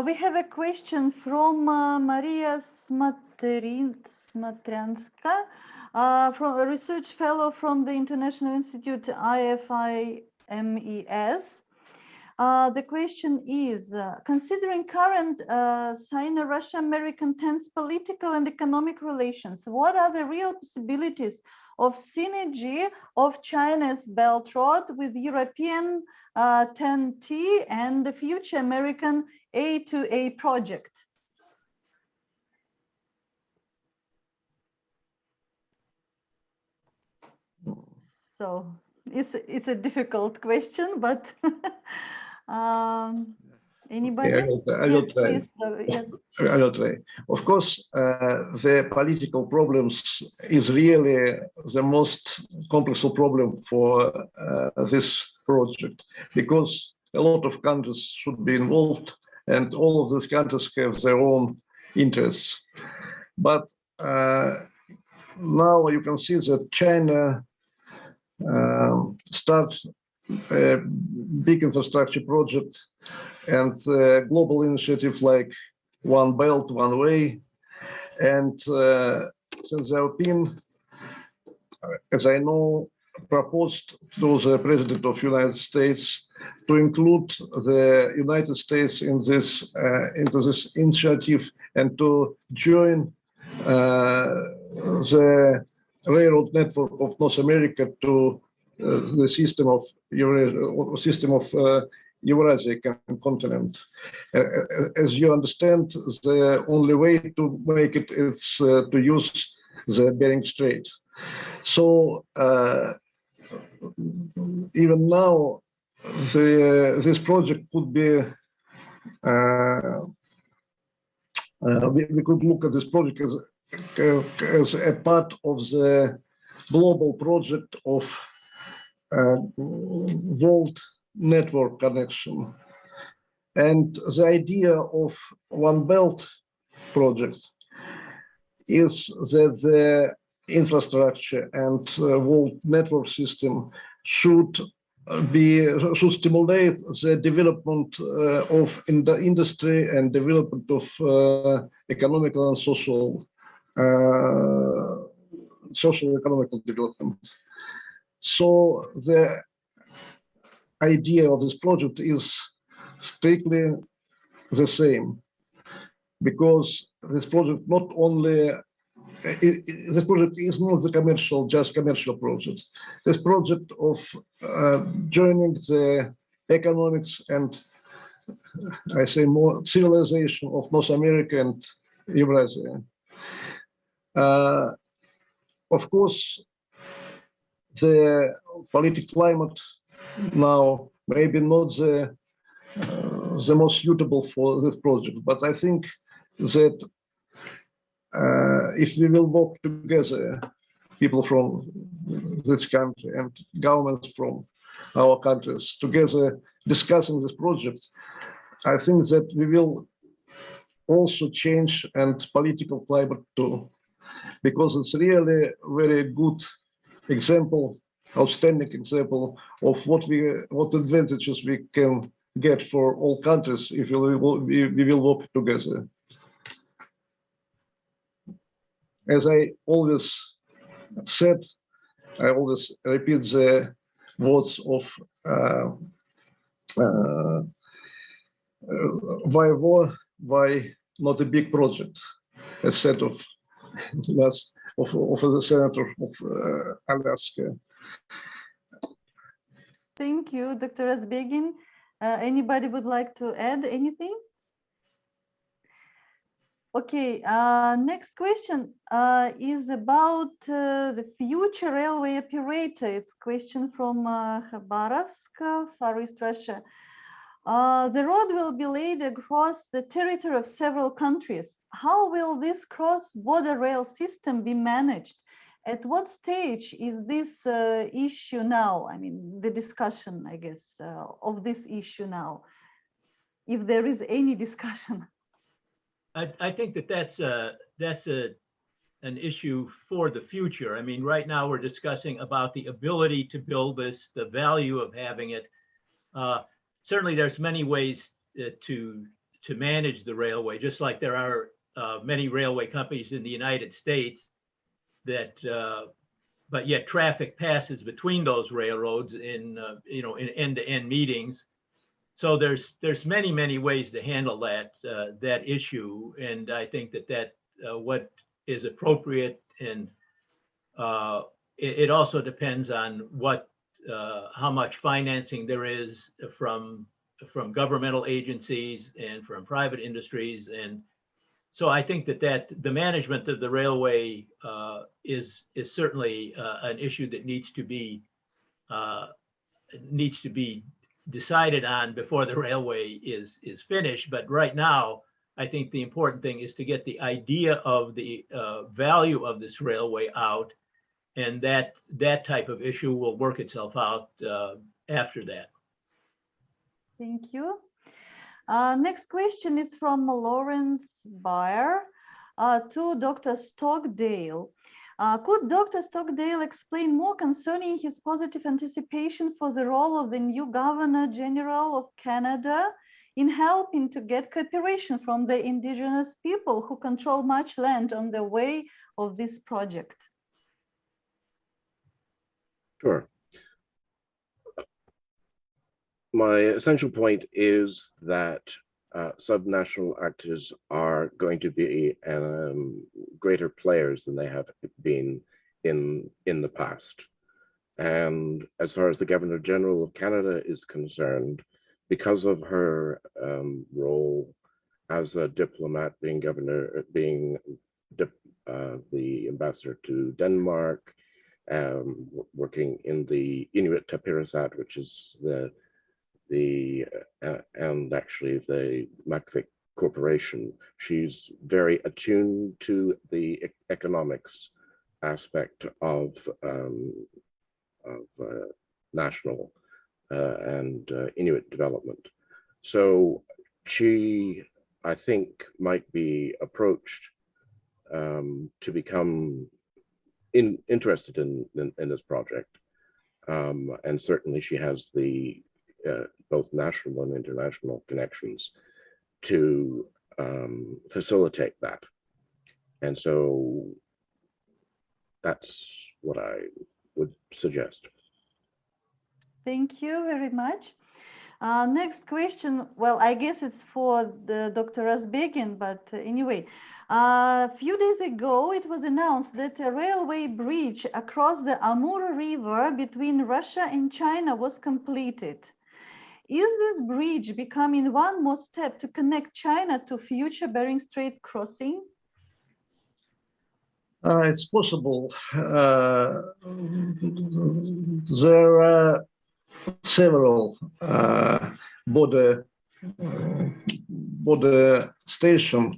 We have a question from Maria Smatryanska. from a research fellow from the International Institute IFIMES. The question is, considering current Sino-Russia-American tense political and economic relations, what are the real possibilities of synergy of China's Belt Road with European 10T and the future American A2A project? So it's a difficult question, but anybody? I will try. Please, yes. I will try. Of course, the political problems is really the most complex problem for this project, because a lot of countries should be involved, and all of these countries have their own interests. But now you can see that China starts a big infrastructure project and global initiative like One Belt, One Way. And since the European, as I know, proposed to the President of the United States to include the United States in this into this initiative and to join the railroad network of North America to the system of Eurasia continent. As you understand, the only way to make it is to use the Bering Strait. So even now, this project could be. We could look at this project as a part of the global project of world network connection. And the idea of One Belt project is that the infrastructure and world network system should stimulate the development of industry and development of economical and social economical development. So the idea of this project is strictly the same, because this project not only this project is not the just commercial project. This project of joining the economics and I say more civilization of North America and Eurasia. Of course, the political climate now maybe not the most suitable for this project, but I think that if we will work together, people from this country and governments from our countries together discussing this project, I think that we will also change and political climate too, because it's really a very good example, outstanding example of what advantages we can get for all countries if we will work together. As I always said, I always repeat the words of why war, why not a big project, a set of the senator of Alaska. Thank you, Dr. Azbegin. Anybody would like to add anything? Okay, next question is about the future railway operator. It's a question from Khabarovsk, Far East Russia. The road will be laid across the territory of several countries. How will this cross-border rail system be managed? At what stage is this issue now? I mean, the discussion, I guess, of this issue now, if there is any discussion. I think that's an issue for the future. I mean, right now we're discussing about the ability to build this, the value of having it. Certainly, there's many ways to manage the railway, just like there are many railway companies in the United States. but yet traffic passes between those railroads in in end-to-end meetings. So there's many ways to handle that issue, and I think that what is appropriate, and it also depends on how much financing there is from governmental agencies and from private industries. And so I think that the management of the railway is certainly an issue that needs to be decided on before the railway is finished. But right now, I think the important thing is to get the idea of the value of this railway out, and that type of issue will work itself out after that. Thank you. Next question is from Lawrence Bayer to Dr. Stockdale. Could Dr. Stockdale explain more concerning his positive anticipation for the role of the new Governor General of Canada in helping to get cooperation from the Indigenous people who control much land on the way of this project? Sure. My essential point is that subnational actors are going to be greater players than they have been in the past. And as far as the Governor General of Canada is concerned, because of her role as a diplomat, being the ambassador to Denmark, working in the Inuit Tapirasat, which is and actually the Makvik Corporation, she's very attuned to the economics aspect of national and Inuit development. So she, I think, might be approached to become interested in this project. And certainly she has the both national and international connections to facilitate that. And so that's what I would suggest. Thank you very much. Next question, well, I guess it's for the Dr. Razbegin, but anyway, a few days ago, it was announced that a railway bridge across the Amur River between Russia and China was completed. Is this bridge becoming one more step to connect China to future Bering Strait crossing? It's possible. There are several border stations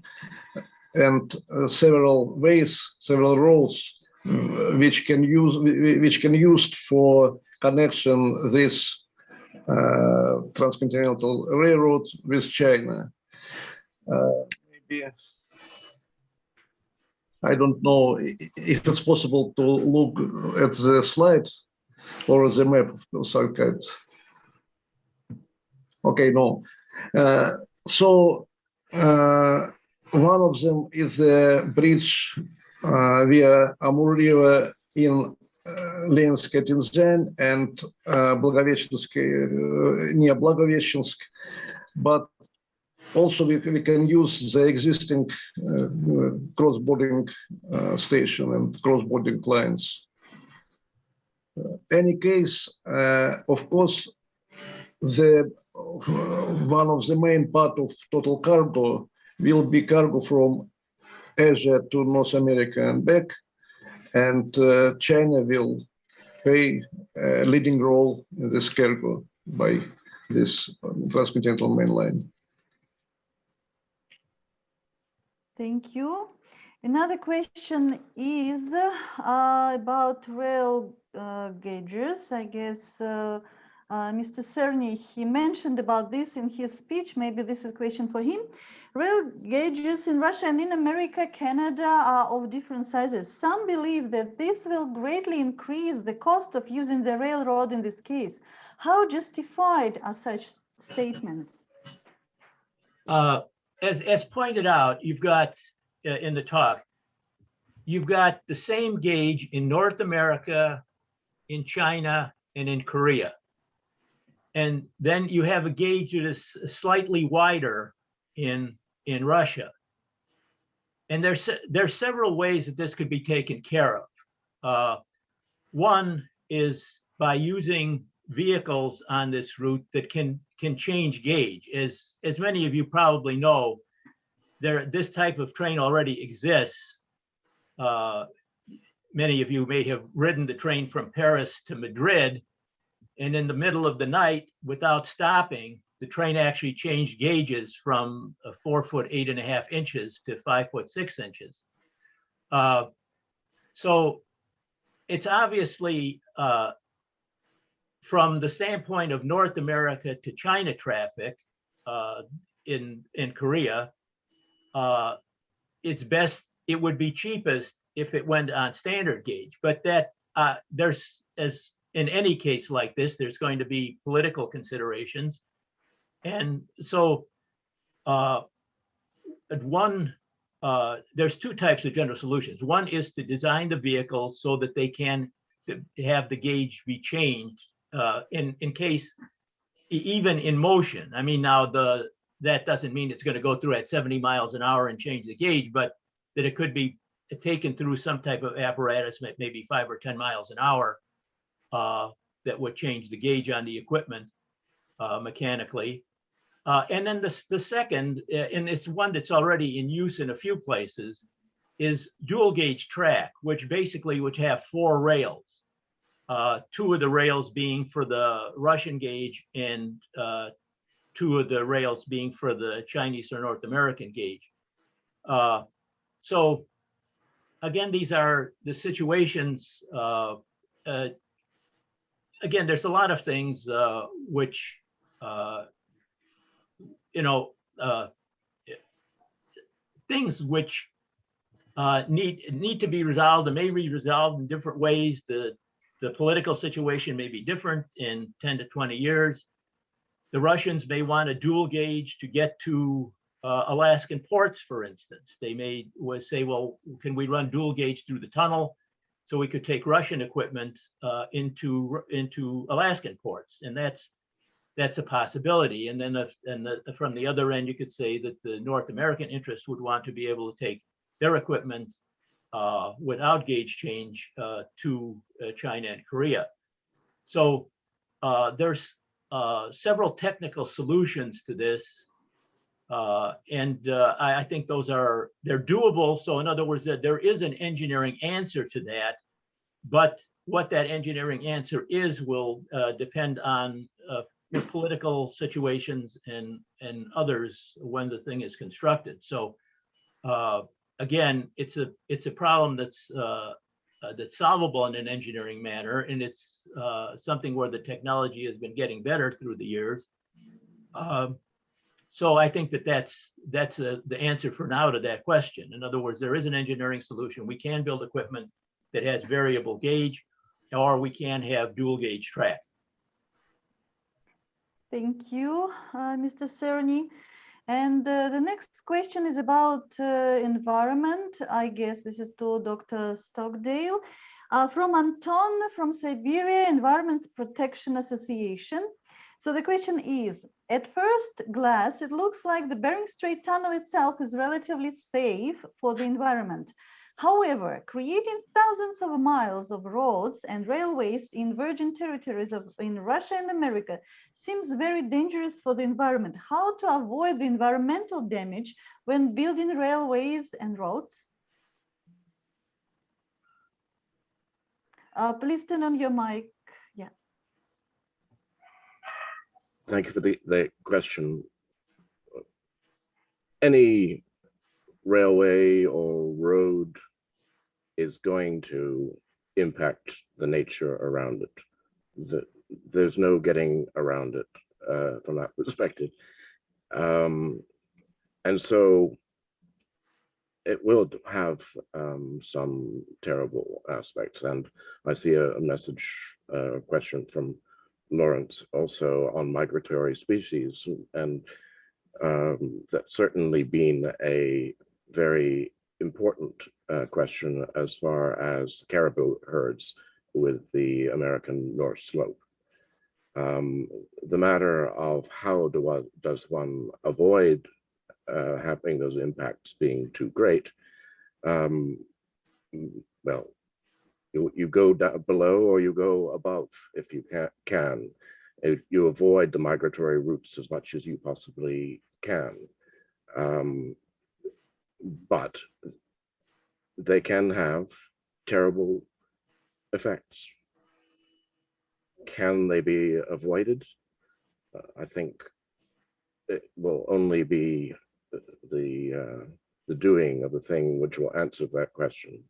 and several ways, several roads which can used for connection this transcontinental railroad with China. Maybe I don't know if it's possible to look at the slide or the map of some kind. Okay, no. So one of them is the bridge via Amur River in Ленинск, Тинзян, and Благовещенsk, near Благовещенsk, but also we can use the existing cross-border station and cross-border lines. Any case, of course, one of the main part of total cargo will be cargo from Asia to North America and back, and China will play a leading role in this cargo by this transcontinental main line. Thank you. Another question is about rail gauges. I guess Mr. Cerny, he mentioned about this in his speech. Maybe this is a question for him. Rail gauges in Russia and in America, Canada are of different sizes. Some believe that this will greatly increase the cost of using the railroad in this case. How justified are such statements? As pointed out, you've got in the talk, you've got the same gauge in North America, in China, and in Korea. And then you have a gauge that is slightly wider in Russia. And there's several ways that this could be taken care of. One is by using vehicles on this route that can change gauge. As many of you probably know, this type of train already exists. Many of you may have ridden the train from Paris to Madrid, and in the middle of the night, without stopping, the train actually changed gauges from 4 foot 8.5 inches to 5 foot 6 inches. So it's obviously, from the standpoint of North America to China traffic in Korea, it's best, it would be cheapest if it went on standard gauge. But that there's, as in any case like this, there's going to be political considerations. And so there's two types of general solutions. One is to design the vehicles so that they can have the gauge be changed in case, even in motion. I mean, now that doesn't mean it's going to go through at 70 miles an hour and change the gauge, but that it could be taken through some type of apparatus, maybe 5 or 10 miles an hour, that would change the gauge on the equipment mechanically. And then the second, and it's one that's already in use in a few places, is dual gauge track, which basically would have 4 rails. 2 of the rails being for the Russian gauge and 2 of the rails being for the Chinese or North American gauge. So again, these are the situations. Again, there's a lot of things which, things which need to be resolved and may be resolved in different ways. The political situation may be different in 10 to 20 years. The Russians may want a dual gauge to get to Alaskan ports, for instance. They may say, well, can we run dual gauge through the tunnel so we could take Russian equipment into Alaskan ports? And that's a possibility. And then from the other end, you could say that the North American interest would want to be able to take their equipment without gauge change to China and Korea. So there's several technical solutions to this. I think they're doable. So in other words, that there is an engineering answer to that, but what that engineering answer is will depend on political situations and others when the thing is constructed. So again, it's a problem that's solvable in an engineering manner, and it's something where the technology has been getting better through the years. So I think that's the answer for now to that question. In other words, there is an engineering solution. We can build equipment that has variable gauge, or we can have dual gauge track. Thank you, Mr. Cerny. And the next question is about environment. I guess this is to Dr. Stockdale. From Anton from Siberia Environment Protection Association. So the question is, at first glance, it looks like the Bering Strait tunnel itself is relatively safe for the environment. However, creating thousands of miles of roads and railways in virgin territories in Russia and America seems very dangerous for the environment. How to avoid the environmental damage when building railways and roads? Please turn on your mic. Yeah. Thank you for the question. Any railway or road is going to impact the nature around it. There's no getting around it from that perspective. And so it will have some terrible aspects. And I see a message, question from Lawrence also on migratory species, and that's certainly been a very important question as far as caribou herds with the American North Slope. The matter of how does one avoid having those impacts being too great, well, you go down below or you go above if you can. You avoid the migratory routes as much as you possibly can. But they can have terrible effects. Can they be avoided? I think it will only be the doing of the thing which will answer that question.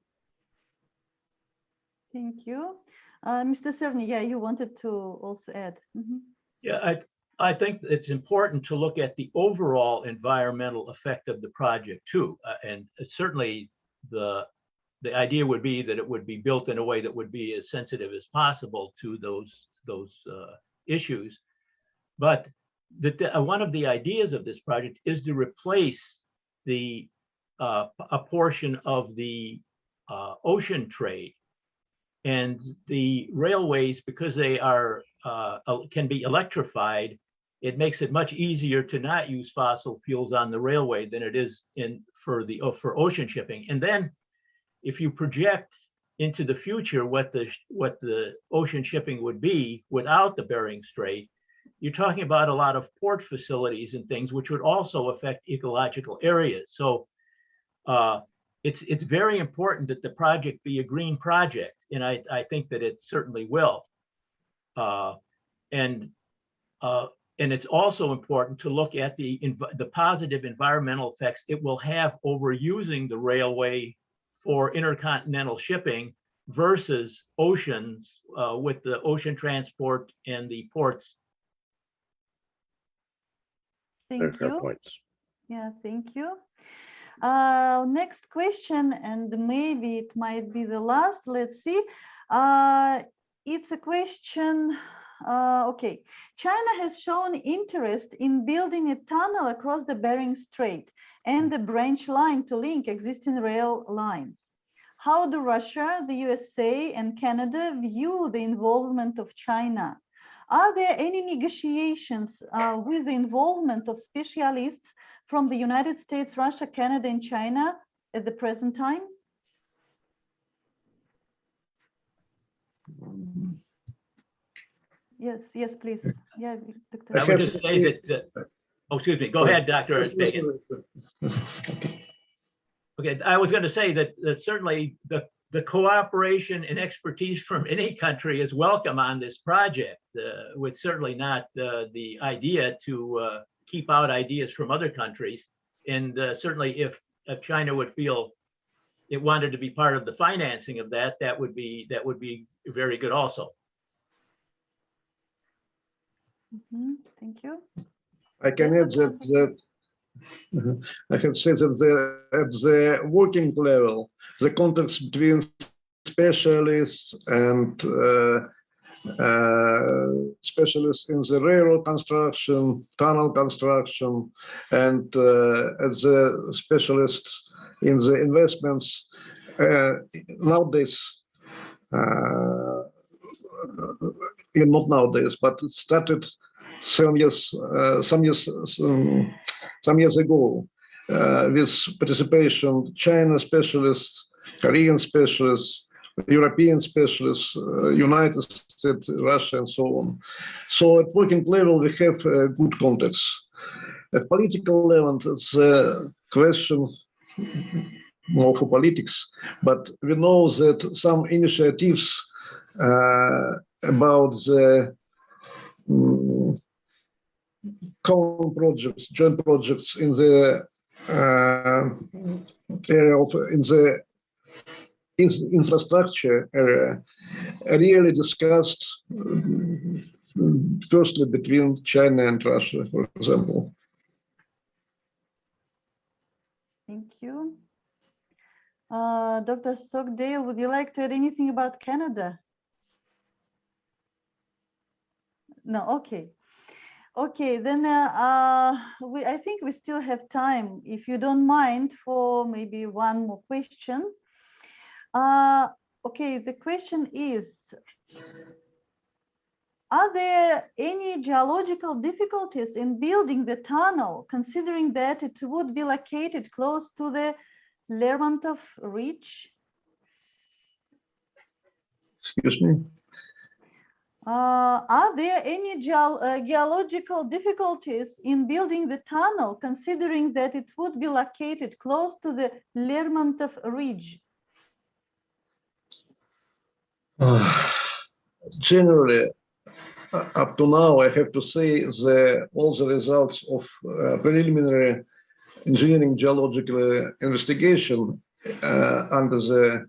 Thank you. Mr. Cerny, yeah, you wanted to also add. Mm-hmm. Yeah, I think it's important to look at the overall environmental effect of the project too. And certainly the idea would be that it would be built in a way that would be as sensitive as possible to those issues. But one of the ideas of this project is to replace a portion of the ocean trade. And the railways, because they are can be electrified, it makes it much easier to not use fossil fuels on the railway than it is for ocean shipping. And then, if you project into the future what the ocean shipping would be without the Bering Strait, you're talking about a lot of port facilities and things which would also affect ecological areas. So it's very important that the project be a green project, and I think that it certainly will. And it's also important to look at the positive environmental effects it will have over using the railway for intercontinental shipping versus oceans with the ocean transport and the ports. Thank you. Points. Yeah, thank you. Next question, and maybe it might be the last. Let's see. It's a question. Okay, China has shown interest in building a tunnel across the Bering Strait and the branch line to link existing rail lines. How do Russia, the USA, and Canada view the involvement of China? Are there any negotiations with the involvement of specialists from the United States, Russia, Canada, and China at the present time? Yes, please. Yeah, Dr. I would just say that, oh, excuse me, go ahead, Dr. Okay, I was going to say that certainly the cooperation and expertise from any country is welcome on this project, with certainly not the idea to keep out ideas from other countries. And certainly if China would feel it wanted to be part of the financing of that, that would be very good also. Mm-hmm. Thank you. I can add that I have said that at the working level, the contacts between specialists and specialists in the railroad construction, tunnel construction, and as the specialists in the investments nowadays, not nowadays, but it started some years ago with participation China specialists, Korean specialists, European specialists, United States, Russia, and so on. So at working level, we have good contacts. At political level, it's a question more for politics, but we know that some initiatives about the common projects, joint projects in the area of infrastructure area really discussed firstly between China and Russia, for example. Thank you. Dr. Stockdale, would you like to add anything about Canada? No, okay. Okay, then I think we still have time, if you don't mind, for maybe one more question. Okay, the question is, are there any geological difficulties in building the tunnel, considering that it would be located close to the Lermontov Ridge? Excuse me? Are there any geological difficulties in building the tunnel, considering that it would be located close to the Lermontov Ridge? Generally, up to now, I have to say all the results of preliminary engineering geological investigation under the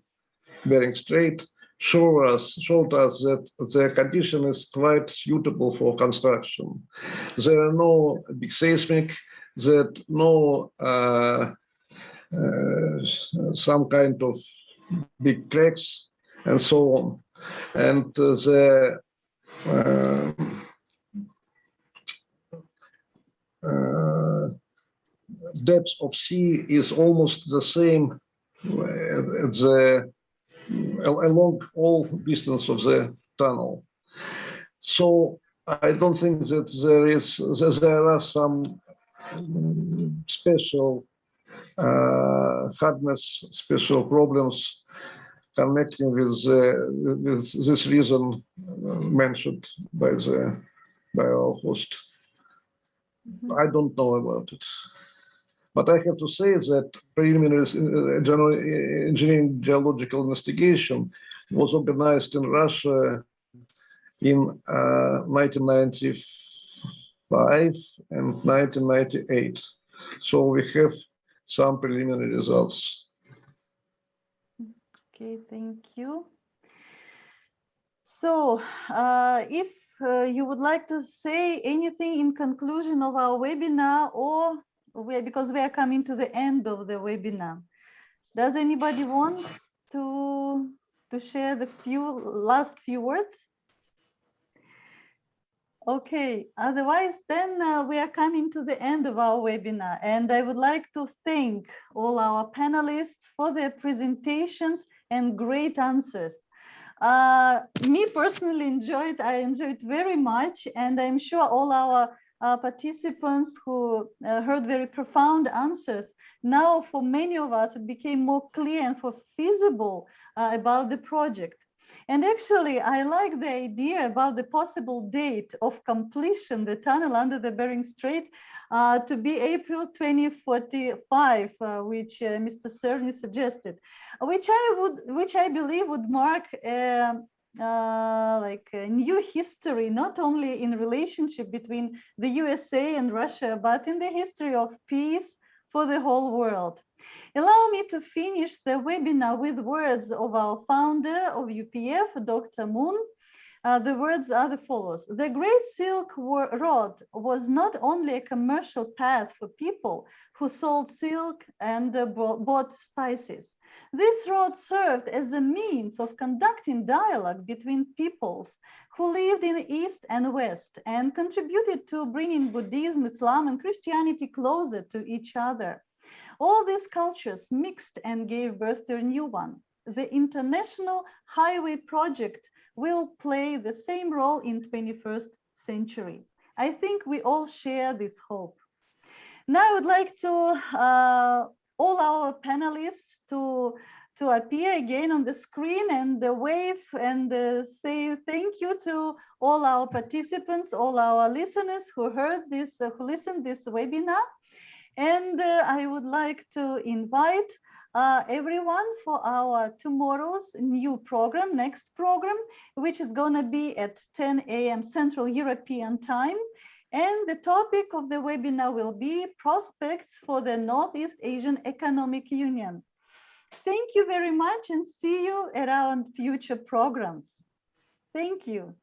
Bering Strait showed us that the condition is quite suitable for construction. There are no big seismic, that no some kind of big cracks and so on. And the depth of sea is almost the same along all distance of the tunnel. So I don't think that there are some special hardness, special problems connecting with this reason mentioned by our host. I don't know about it. But I have to say that preliminary general engineering geological investigation was organized in Russia in 1995 and 1998. So we have some preliminary results. Okay, thank you. So if you would like to say anything in conclusion of our webinar, or because we are coming to the end of the webinar, does anybody want to share the last few words? Okay, otherwise then we are coming to the end of our webinar, and I would like to thank all our panelists for their presentations and great answers. Me personally I enjoyed very much, and I'm sure all our participants who heard very profound answers. Now for many of us it became more clear and feasible about the project. And actually, I like the idea about the possible date of completion, the tunnel under the Bering Strait, to be April 2045, which Mr. Cerny suggested, which I believe would mark like a new history, not only in relationship between the USA and Russia, but in the history of peace for the whole world. Allow me to finish the webinar with words of our founder of UPF, Dr. Moon. The words are the follows. The Great Silk Road was not only a commercial path for people who sold silk and bought spices. This road served as a means of conducting dialogue between peoples who lived in East and West, and contributed to bringing Buddhism, Islam, and Christianity closer to each other. All these cultures mixed and gave birth to a new one. The International Highway Project will play the same role in 21st century. I think we all share this hope. Now I would like to all our panelists to appear again on the screen and wave and say thank you to all our participants, all our listeners who heard this, who listened this webinar. And I would like to invite everyone for our tomorrow's new program, next program, which is going to be at 10 a.m. Central European Time. And the topic of the webinar will be prospects for the Northeast Asian Economic Union. Thank you very much, and see you around future programs. Thank you.